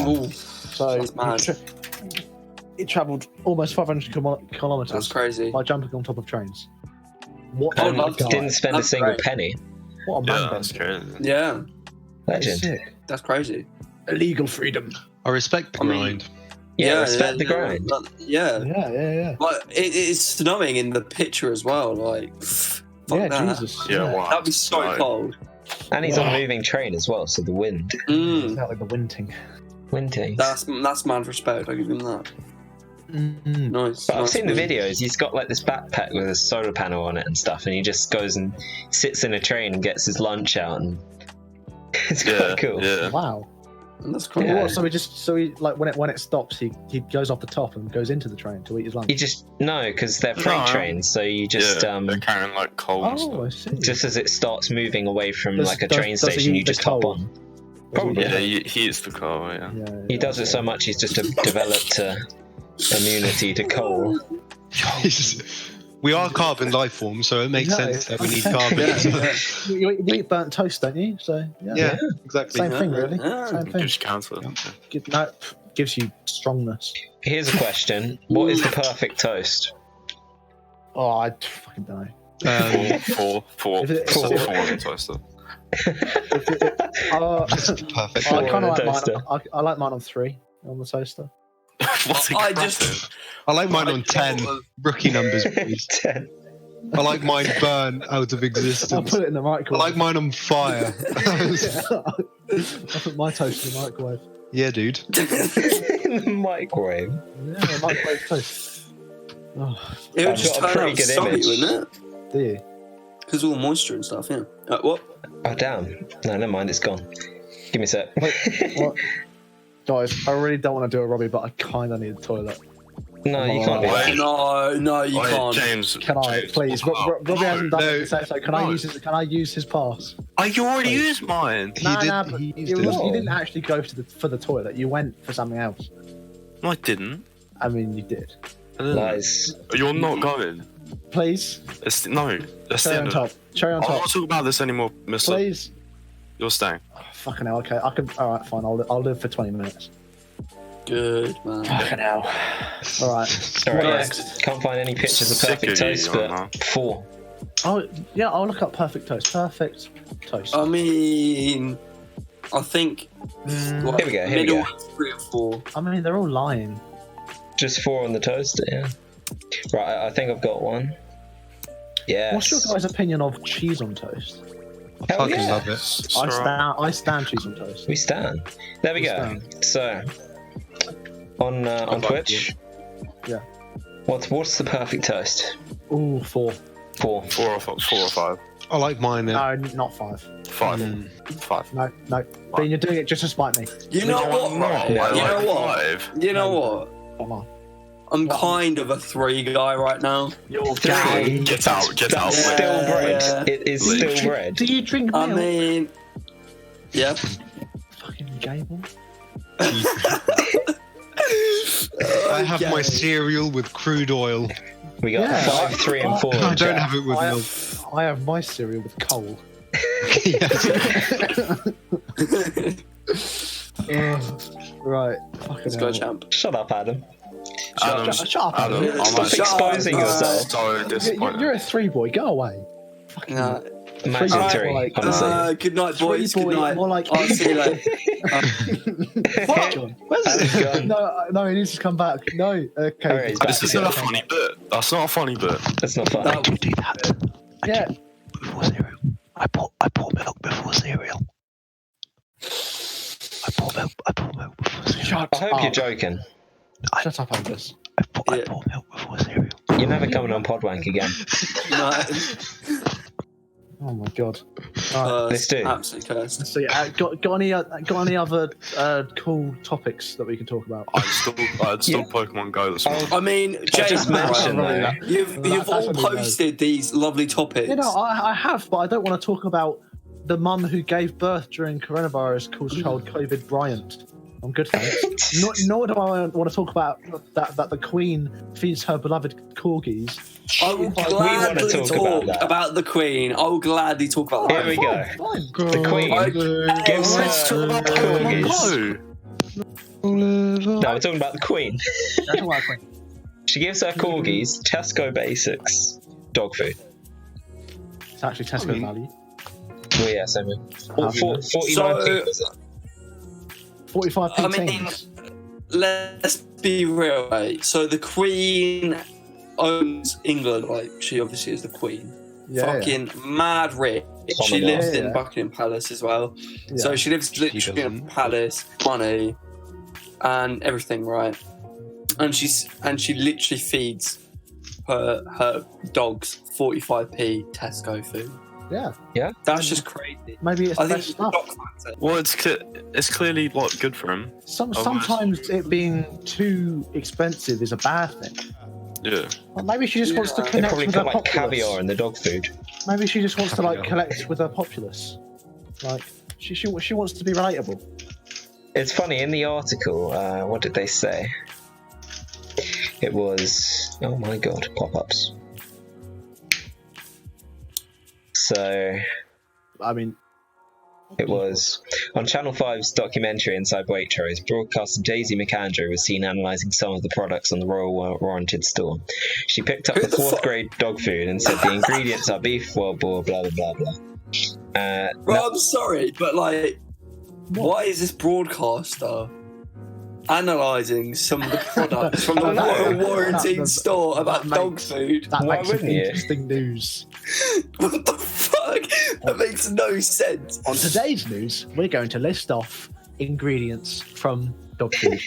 Ooh, So That's mad. it travelled almost 500 kilometers that's crazy. by jumping on top of trains. What Oh, And a that's- guy. didn't spend a That's single great. penny. What a man Yeah, bender. that's crazy. Yeah, Legend. Sick. that's crazy. Illegal freedom. I respect the I mean- grind. Yeah, respect the grind. Yeah, Yeah. like it's snowing in the picture as well. Like, fuck Yeah, that. Jesus. Yeah, wow. That'd be so Right. cold. And he's on a moving train as well, so the wind. It's not like the winting. Winding. That's mad respect. I give him that. Nice. But I've nice seen the move. videos. He's got like this backpack with a solar panel on it and stuff, and he just goes and sits in a train and gets his lunch out, and it's Yeah, quite cool. yeah. Wow. That's cool. Yeah. What, so he like when it stops, he goes off the top and goes into the train to eat his lunch. You just because they're freight No. trains, so you just yeah, they're carrying like coal and Oh, stuff. I see. just as it starts moving away from Does- like a does- train does he station, eat you the just hop coal? on. Probably. Yeah, he eats the coal. Yeah. He does it so much he's just developed immunity to coal. We are carbon life forms, so it makes sense that we need carbon. You eat burnt toast, don't you? So Yeah, exactly. Same thing, really. Same thing. Gives you cancer. Gives you strongness. Here's a question: what is the perfect toast? Oh, I fucking don't know. Four on the toaster. Perfect. I kind of like toaster. mine. I like mine on 3 on the toaster. What's it? I like mine on 10. Rookie numbers, please. 10. I like mine burnt out of existence. I'll put it in the I microwave. like mine on fire. I put my toast in the microwave. Yeah, dude. In the microwave. Yeah, microwave toast. Oh, It would just got a turn pretty out good soggy, image. wouldn't it? do you? Because all the moisture and stuff, yeah. What? Oh damn! No, never mind. It's gone. Give me a sec. Wait, what? Guys, I really don't want to do a Robbie, but I kind of need a toilet. No, you can't do that. No, you can't. James. Can I, James, please? oh, Robbie hasn't done no, it, so can I use his? Can I use his pass? Oh, you already used mine. He Nah, did. but He it used was, it. you didn't actually go for the toilet. You went for something else. No, I didn't. I mean, you did. I didn't. Lies. You're not going. Please, No, that's the cherry on end of top. it. Cherry on I'm top. not talking about this anymore, mister. Please. You're staying. Oh, fucking hell. Okay, I can. All right, fine. I'll live for 20 minutes. Good, man. Fucking hell. All right. All What right. Yeah. next? Can't find any pictures of Sick perfect of you, toast, young but man. 4. Oh yeah, I'll look up perfect toast. Perfect toast. I mean, I think like, Here we go, here we middle go. 3 or 4. I mean, they're all lying. Just 4 on the toaster. Yeah. Right. I think I've got one. Yeah. What's your guys' opinion of cheese on toast? I Hell fucking yeah. love it. I stand cheese on toast. We stand. There we We go. So on like Twitch. Yeah. What's the perfect toast? Ooh, 4. 4. 4 or 5. I like mine. No, not 5. 5. Mm. 5. No. Bean, you're doing it just to spite me. You know what? No. You Yeah. know what? 5. You know what? Come on. I'm kind of a 3 guy right now. You're gay. Get out. That's Yeah, still bread. yeah. It is Leave. still bread. Do you drink I milk? mean, yeah. Fucking gay boy. I have my cereal with crude oil. We got Yeah. 5, 3, and 4. I in don't chat. have it with I milk. I have my cereal with coal. Right. Fucking Let's hell. go, champ. Shut up, Adam. Adam, Shut up, Adam, Adam. I'm Stop actually exposing yourself. so disappointed. You're a 3 boy. Go away. Fucking Nah. Imagine Alright, 3, like, honestly. Good night, 3 boys. Good boy, night. more like I'll see you later. What? Adam's gone. No, he needs to come back. No, okay. Alright, he's back. This isn't a funny bit. That's not a funny bit. That's not fun. That- do that. Yeah. Before cereal. I pour milk before cereal. I pour milk before cereal. Shut I hope you're up. joking. Shut up, Angus. I pour Yeah. milk before cereal. You're never coming on Podwank again. No. Oh my god. Right. Let's do. Absolutely cursed. So yeah, got any other cool topics that we can talk about? I'd still Pokemon Go this morning. I mean, I just James, mentioned right, though. you've all That's what we posted these lovely topics. You know, I have, but I don't want to talk about the mum who gave birth during coronavirus calls child COVID Bryant. I'm good, thanks. Nor do I want to talk about that the Queen feeds her beloved corgis. I will wanna gladly talk talk about about, that. the Queen. I will gladly talk about Here that. we go. Fine. The Queen gives Let's her talk about Pokemon corgis. Go. No, we're talking about the Queen. That's all right, Queen. She gives her corgis Tesco Basics dog food. It's actually Tesco value. Well, yeah, so 49p So- was it? 45p I mean, tings. let's be real, right? So the Queen owns England, like she obviously is the Queen. Yeah, Fucking mad rich. She Commonwealth. lives in Yeah. Buckingham Palace as well. yeah. So she lives literally in a doesn't. palace, money, and everything, right? And she literally feeds her dogs 45p Tesco food. yeah. That's just crazy. Maybe it's I the think best the stuff. dog factor. Well, it's clearly like good for him. Sometimes it being too expensive is a bad thing. Yeah. Well, maybe she just wants to Yeah. They connect probably with her put like populace. caviar in the dog food. Maybe she just wants to like Caviar. collect with her populace. Like she wants to be relatable. It's funny, in the article, what did they say? It was, oh my god, pop-ups. So, I mean, it was on Channel 5's documentary Inside Waitrose. Broadcaster Daisy McAndrew was seen analysing some of the products on the Royal Warranted store. She picked up the fourth grade dog food and said the ingredients are beef, wild boar, blah blah blah blah. I'm sorry, but like, why is this broadcaster analysing some of the products from the Royal Warranted store about dog food? That Why makes some wouldn't you? interesting news. What the fuck? That makes no sense. On today's news, we're going to list off ingredients from dog food.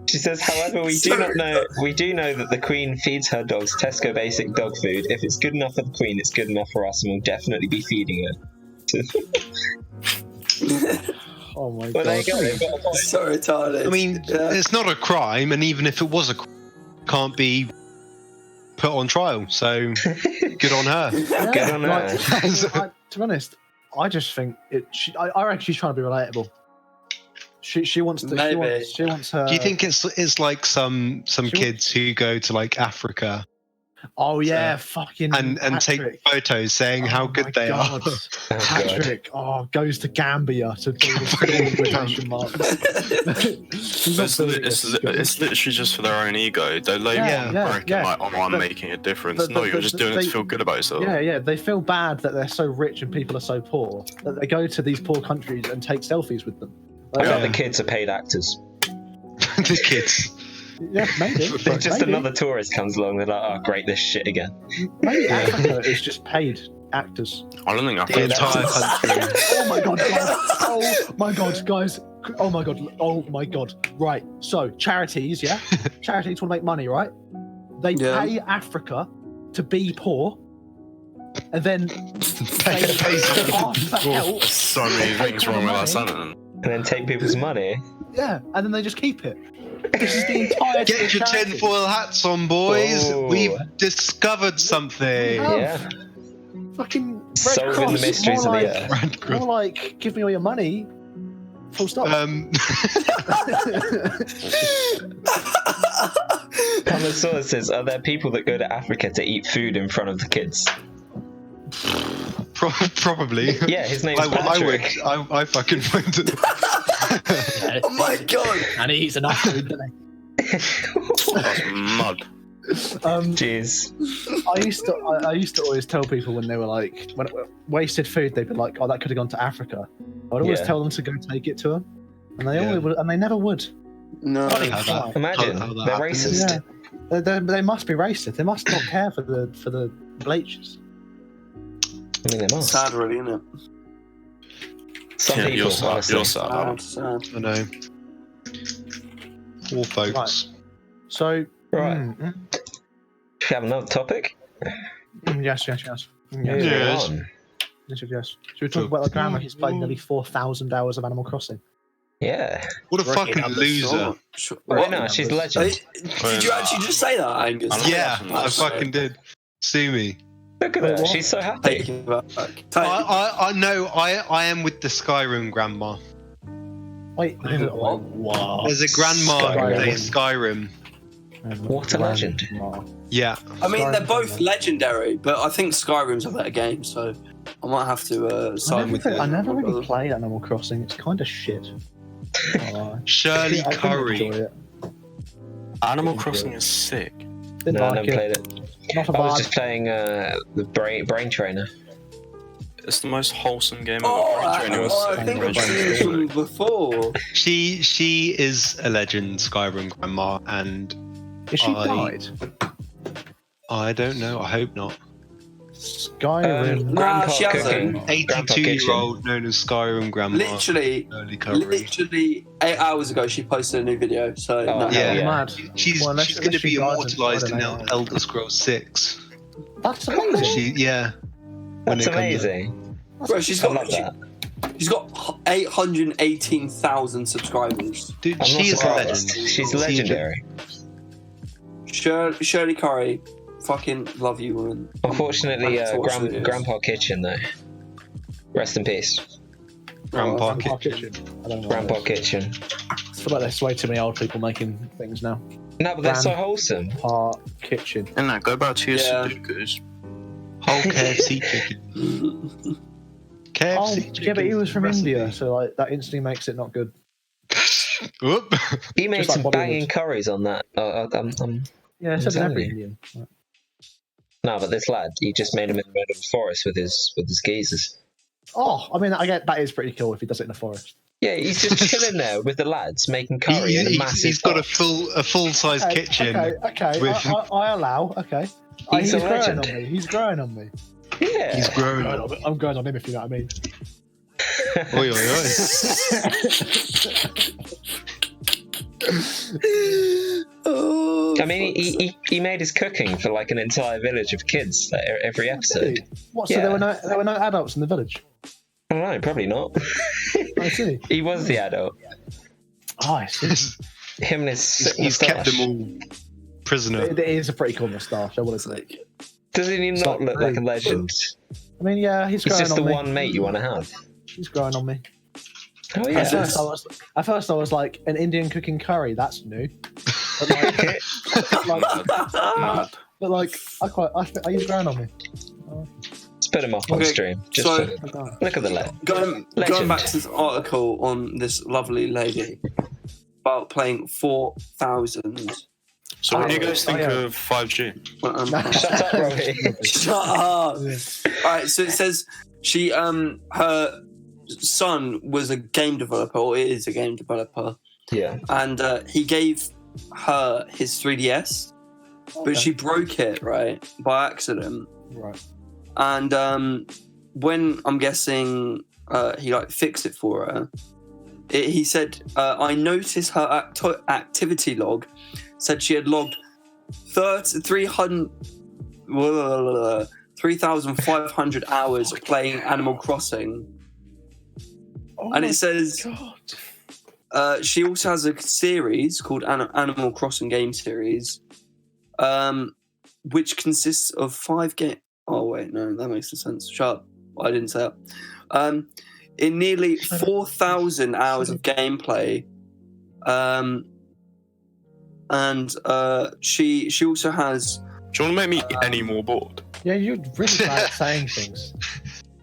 She says, however, we do know that the Queen feeds her dogs Tesco basic dog food. If it's good enough for the Queen, it's good enough for us, and we'll definitely be feeding her. Oh my Well, there god. you go. So retarded. I mean, it's not a crime, and even if it was a crime, it can't be put on trial. So good on her. Yeah, Good on her. to be honest, I just think I reckon she's trying to be relatable. She wants to. Maybe. She wants her. Do you think it's like some kids who go to like Africa Oh yeah, fucking and take Patrick. photos saying how good they are? Patrick, goes to Gambia to do the quotation marks. It's literally just for their own ego. They label American like, oh, I'm making a difference. No, you're just doing it to feel good about yourself. Yeah, they feel bad that they're so rich and people are so poor that they go to these poor countries and take selfies with them. I thought the kids are paid actors. The kids. Yeah, maybe. Just another tourist comes along, they're like, oh, great, this shit again. Maybe Africa is just paid actors. I don't think The entire country. Oh my god, guys. Oh my god, guys. Oh my god. Oh my god. Right. So, charities, yeah? Charities want to make money, right? They pay Africa to be poor, and then they ask for help. So many things wrong with that sentence. And then take people's money. Yeah, and then they just keep it. This is the entire Get your charity. tinfoil hats on, boys. Oh. We've discovered something. Oh. Yeah. Fucking Red Solving Cross, the mysteries more of the like, earth. Red Cross. More like, give me all your money. Full stop. Pamasaur says, are there people that go to Africa to eat food in front of the kids? Probably. Yeah, his name's I Patrick. I fucking would. Oh my god! And he eats enough food, doesn't That's mud. he? Jeez. I used to always tell people when they were like, when wasted food, they'd be like, oh, that could have gone to Africa. I'd always tell them to go take it to them, and they always would, and they never would. No. Imagine, how that they're happens. racist. Yeah. They must be racist. They must not care for the bleachers. I mean, they must. Sad, really, isn't it? Some people, you're sad. honestly. You're sad. Sad. I know. All folks. So, Right. Should we have another topic? yes. Moving Yes. on. Yes. Should we talk about the grandma who's played nearly 4,000 hours of Animal Crossing? Yeah. What a fucking loser. Wait, no, she's a legend. Did you actually just say that, Angus? Yeah, I fucking did. Sue me. Look at her. What? She's so happy. Take it back. I know. I am with the Skyrim grandma. Wait, wow. There's a grandma who Skyrim. plays Skyrim. What a legend. Yeah. I mean, they're both legendary, but I think Skyrim's a better game, so I might have to side with you. I never really played Animal Crossing. It's kind of shit. Shirley I didn't Curry. enjoy it. Animal Crossing is sick. Didn't No, I like never it. played it. Not a I was bad. just playing the brain trainer. It's the most wholesome game Oh, ever. I think I've seen this one before. She is a legend, Skyrim grandma, and Is she died? I don't know. I hope not. Skyrim. Nah, she Grandpa hasn't. cooking. Grandpa 82-year-old known as Skyrim grandma. Literally, Shirley Curry. literally 8 hours ago, she posted a new video. So Oh, no. yeah. Mad. She's Well, unless- she's going to unless she be died in immortalised in 2008. Elder Scrolls 6. That's amazing. When That's it comes amazing. Bro, she's I got love that. she's got 818,000 subscribers. Dude, I'm not she is a surprised. legend. She's legendary. Shirley Curry, fucking love you, woman. Unfortunately, I watched videos. Grandpa Kitchen, though. Rest in peace. Grandpa Grandpa Kitchen. I don't know. Grandpa Kitchen. I feel like there's way too many old people making things now. No, but they're so wholesome. Grandpa Kitchen. And now go back to your Yeah. Sudokus. Oh, KFC chicken. KFC chicken. Yeah, but he was from recipe. India, so like that instantly makes it not good. Whoop. He made Just like some Bollywood. banging curries on that. Yeah, so does telling every you. Indian. No, but this lad, he just made him in the middle of the forest with his geezers. Oh, I mean, I get that is pretty cool if he does it in a forest. Yeah, he's just chilling there with the lads making curry in a massive. He's got pot. a full size kitchen. Okay. with- I allow. Okay. He's a growing legend. on me. He's growing on me. Yeah. He's grown. I'm growing on him, if you know what I mean. Oi, oi, oi. Oh, I mean, he made his cooking for like an entire village of kids like, every episode. What? So Yeah. there were no adults in the village. I don't know, probably not. I see. He was the adult. Oh, I see. Him and his sick He's kept moustache. them all prisoner. It is a pretty cool moustache. I would it's say. like, Doesn't he not look like a legend? I mean, yeah, he's He's growing just on the me. one mate you want to have. He's growing on me. Oh At yeah. first, I was like, an Indian cooking curry. That's new. But like, he's growing on me. Let's put him up on Okay, stream. Just so- look at the lad. going Legend. back to this article on this lovely lady about playing 4,000. So what do you guys think yeah. of 5G? Shut up, Robbie. Shut up. Alright, so it says she her son was a game developer, or is a game developer, Yeah. and he gave her his 3DS, but she broke it, right, by accident. Right. And when I'm guessing he like fixed it for her, he said, I noticed her activity log said she had logged 3,500 hours playing Animal Crossing. Oh And my it says God. she also has a series called Animal Crossing game series, which consists of 5 games. Oh wait, no, that makes no sense. Shut up. I didn't say that. In nearly 4,000 hours of gameplay, and she also has. Do you want to make me any more bored? Yeah, you're really bad at saying things.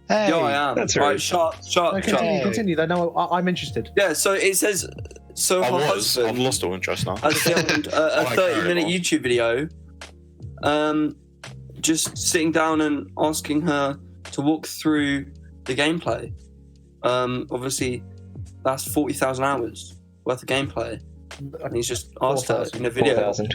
Hey, Yeah, I am. that's Right, rude. shut No, up. continue. They know I'm interested. Yeah, so it says. So her I've husband lost all interest now. has filmed a Like 30-minute Gary. YouTube video, just sitting down and asking her to walk through the gameplay. Obviously, that's 40,000 hours worth of gameplay, and he's just asked her in a video. 4,000.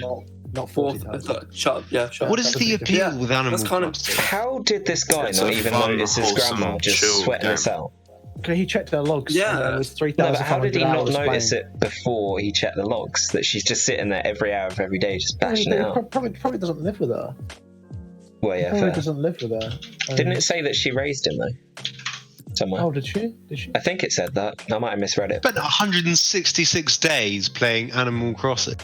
Not Four, 40,000. shut up, yeah, shut up. What is the appeal Yeah, with Animal that's kind of- Crossing? How did this guy It's not a even fun, notice his wholesome, grandma just chill sweating game. this out? Okay, he checked their logs. Yeah. And there was No, but how did 3,500 he not hours notice playing. it before he checked the logs? That she's just sitting there every hour of every day, just bashing it He out. probably doesn't live with her. Well, yeah, Probably fair. doesn't live with her. Didn't it say that she raised him though? Somewhere. Oh, did she? Did she? I think it said that. I might have misread it. Spent 166 days playing Animal Crossing.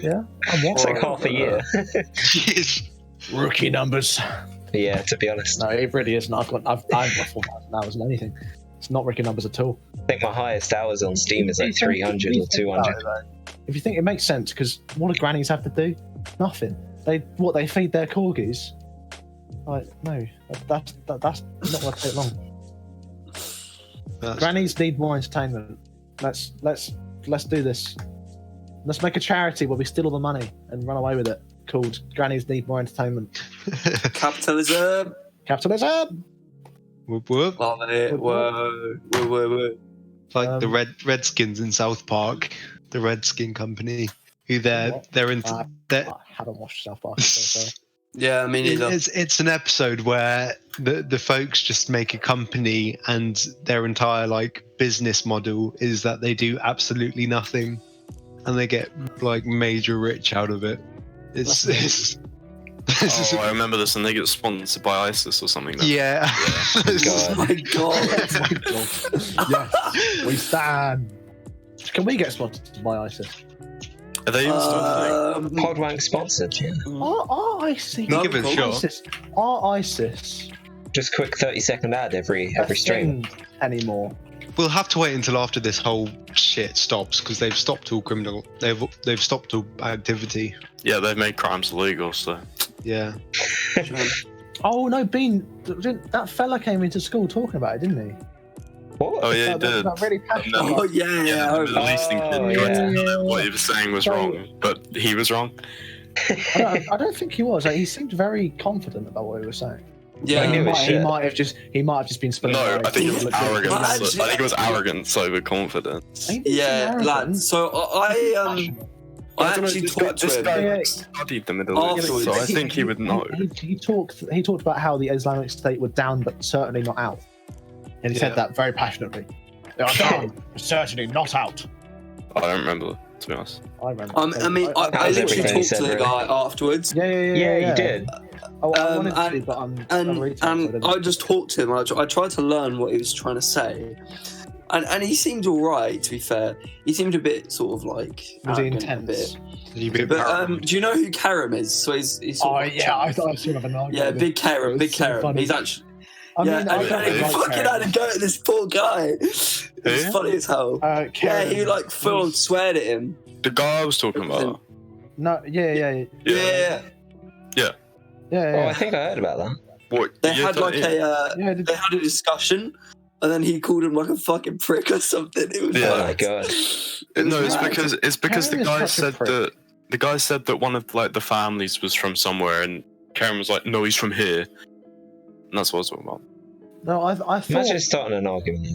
Yeah. And what? It's like half a year. Jeez. Rookie numbers. Yeah, to be honest. No, it really isn't. I've got 4,000 hours in anything. It's not rookie numbers at all. I think my highest hours on Steam is like 300 or 200. If you think it makes sense, because what do grannies have to do? Nothing. They feed their corgis. Like no, that's not going to take long. That's- Grannies need more entertainment. Let's do this. Let's make a charity where we steal all the money and run away with it. Called Grannies Need More Entertainment. Capitalism. Capitalism. Whoop, whoop. Love it. Whoa, whoa, whoa, whoa. Like the Redskins in South Park, the Redskin Company, who they're into. I haven't watched South Park. So sorry. Yeah, me neither. It's an episode where the folks just make a company and their entire like business model is that they do absolutely nothing and they get like major rich out of it. It's Oh, I remember this, and they get sponsored by ISIS or something. Then. yeah. Oh my god. Yes, we stand. Can we get sponsored by ISIS? Are they even still a thing? Pudwunk sponsored, yeah. Are ISIS? You give it a shot. ISIS. Are ISIS Just quick 30-second ad every a stream. thing anymore? We'll have to wait until after this whole shit stops because they've stopped all criminal. They've stopped all activity. Yeah, they've made crimes illegal, so. Yeah. Oh no, Bean! That fella came into school talking about it, didn't he? What? Oh yeah, he did. That really passionate. Oh yeah. The Middle Eastern kid tried to tell him what he was saying was wrong, but he was wrong. I don't think he was. Like, he seemed very confident about what he was saying. Yeah, he might have just been spilling. No, I think it was arrogance. Well, I think it was arrogance over confidence. Yeah, lad. So I actually talked to him. Guy studied the Middle East, so I think he would know. He talked about how the Islamic State were down, but certainly not out. And he said that very passionately. They are down, but certainly not out. I don't remember, to be honest. I remember. I mean, I literally talked to the guy afterwards. Yeah, you did. Oh, I wanted to, but I'm I just talked to him. I tried to learn what he was trying to say, and he seemed all right. To be fair, he seemed a bit sort of like was he intense. intense? But do you know who Karim is? So he's sort of I thought I've seen an argument. Yeah, big Karim. He's actually. I Yeah, mean, and he fucking had to go at this poor guy. It's funny as hell. Yeah, he like full on sweared at him. The guy I was talking about. No, yeah. Oh, I think I heard about that. What? They had like they had a discussion, and then he called him like a fucking prick or something. It was Oh my god. No, it's because the guy said that one of like the families was from somewhere, and Karen was like, "No, he's from here." And that's what I was talking about. No, I thought. Imagine starting an argument.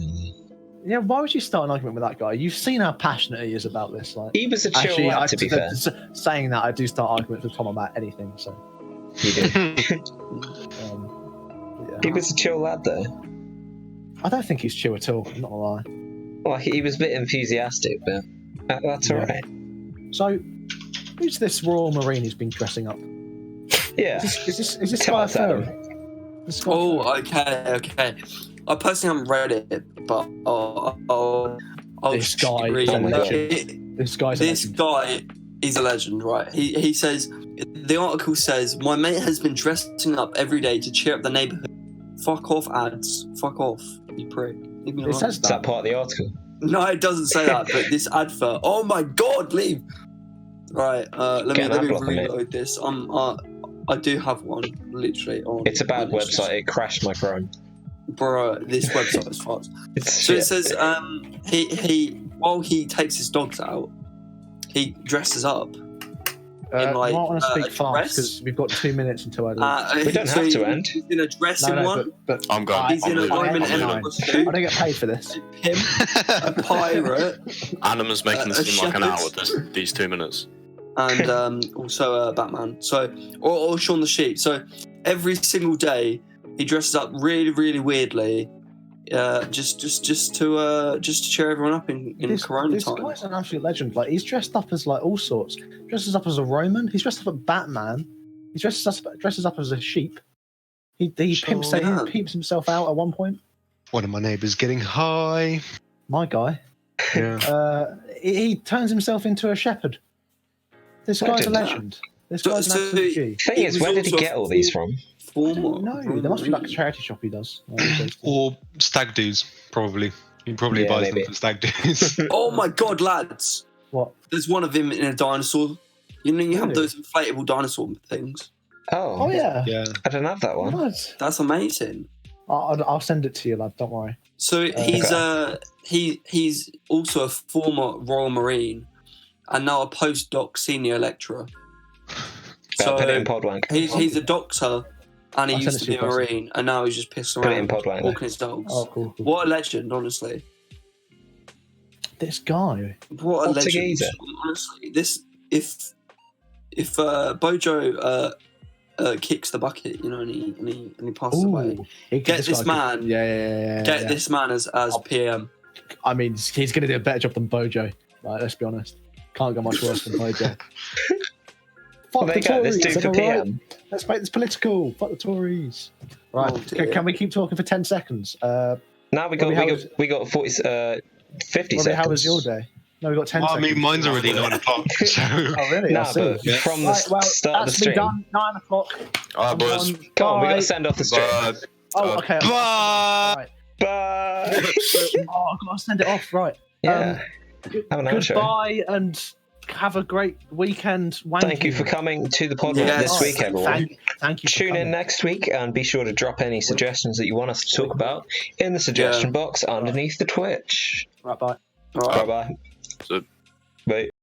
Yeah, why would you start an argument with that guy? You've seen how passionate he is about this. Like, He was a chill lad, to be fair. Saying that, I do start arguments with Tom about anything. So He did. yeah. He was a chill lad, though. I don't think he's chill at all. I'm not gonna lie. Well, he was a bit enthusiastic, but that's alright. So, who's this Royal Marine who's been dressing up? Yeah. Is this Tell guy us, Adam. Okay. I personally haven't read it, but I'll This guy read is a my legend. This guy is a legend, right? He says, the article says, my mate has been dressing up every day to cheer up the neighbourhood. Fuck off, ads. Fuck off, you prick. Leave me alone. It says Is that part of the article? No, it doesn't say that, but this advert. Oh my god, leave! Right, let me reload this. I do have one, literally. It's a bad website, it crashed my Chrome. Bro, this website is fast. So it says, he while he takes his dogs out, he dresses up. I in like, might want to speak fast dress. because we've got 2 minutes until I leave. We don't have to end. He's in a dressing one. But I'm going. He's in a diamond I emerald don't suit. get paid for this. Him, a pirate, Anima's making this a seem like an hour. shepherd. These 2 minutes. and also Batman. So, or Shaun the Sheep. So every single day he dresses up really, really weirdly, just to cheer everyone up in Corona this time. This guy's an absolute legend. Like, he's dressed up as like all sorts. Dresses up as a Roman. He's dressed up as Batman. He dresses up as a sheep. He pimps himself out at one point. One of my neighbours getting high. My guy. Yeah. He turns himself into a shepherd. This guy's a legend. This guy's an absolute G. Thing is, where did he get all these from? No, there must be like a charity shop he does. Or stag do's, probably. He probably buys them for stag do's. Oh my god, lads! What? There's one of him in a dinosaur. You know, you have those inflatable dinosaur things. Oh yeah. Yeah. I don't have that one. What? That's amazing. I'll send it to you, lad. Don't worry. So he's also a former Royal Marine and now a postdoc senior lecturer. So put it in Pudwunk. He's a doctor and he used to be a Marine and now he's just pissed Put it in around Pudwunk. walking his dogs. Oh, cool. What a legend, honestly. This guy. What a What's a legend. geezer? Honestly, this if Bojo kicks the bucket, you know, and he passes away. Get this man. Get this man as PM. I mean, he's going to do a better job than Bojo. Like, let's be honest. Can't go much worse than Bojo. Fuck the Tories. Let's do for PM. Right. Let's make this political. Fuck the Tories. Right. Can we keep talking for 10 seconds? Now we got 50 seconds. How was your day? No, we got 10 seconds. I mean, mine's already 9 o'clock. So. Oh, really? No, but from the start of the stream. Done. 9 o'clock. All right, boys. Come on, we got to send off the stream. Oh, okay. Bye. Right. Bye. Oh, I've got to send it off. Right. Yeah. Have a nice show. Goodbye and have a great weekend. Thank you for coming to the podcast this week, everyone. Thank you. Tune in next week and be sure to drop any suggestions that you want us to talk about in the suggestion box underneath the Twitch. Right, bye. Bye bye. So Bye.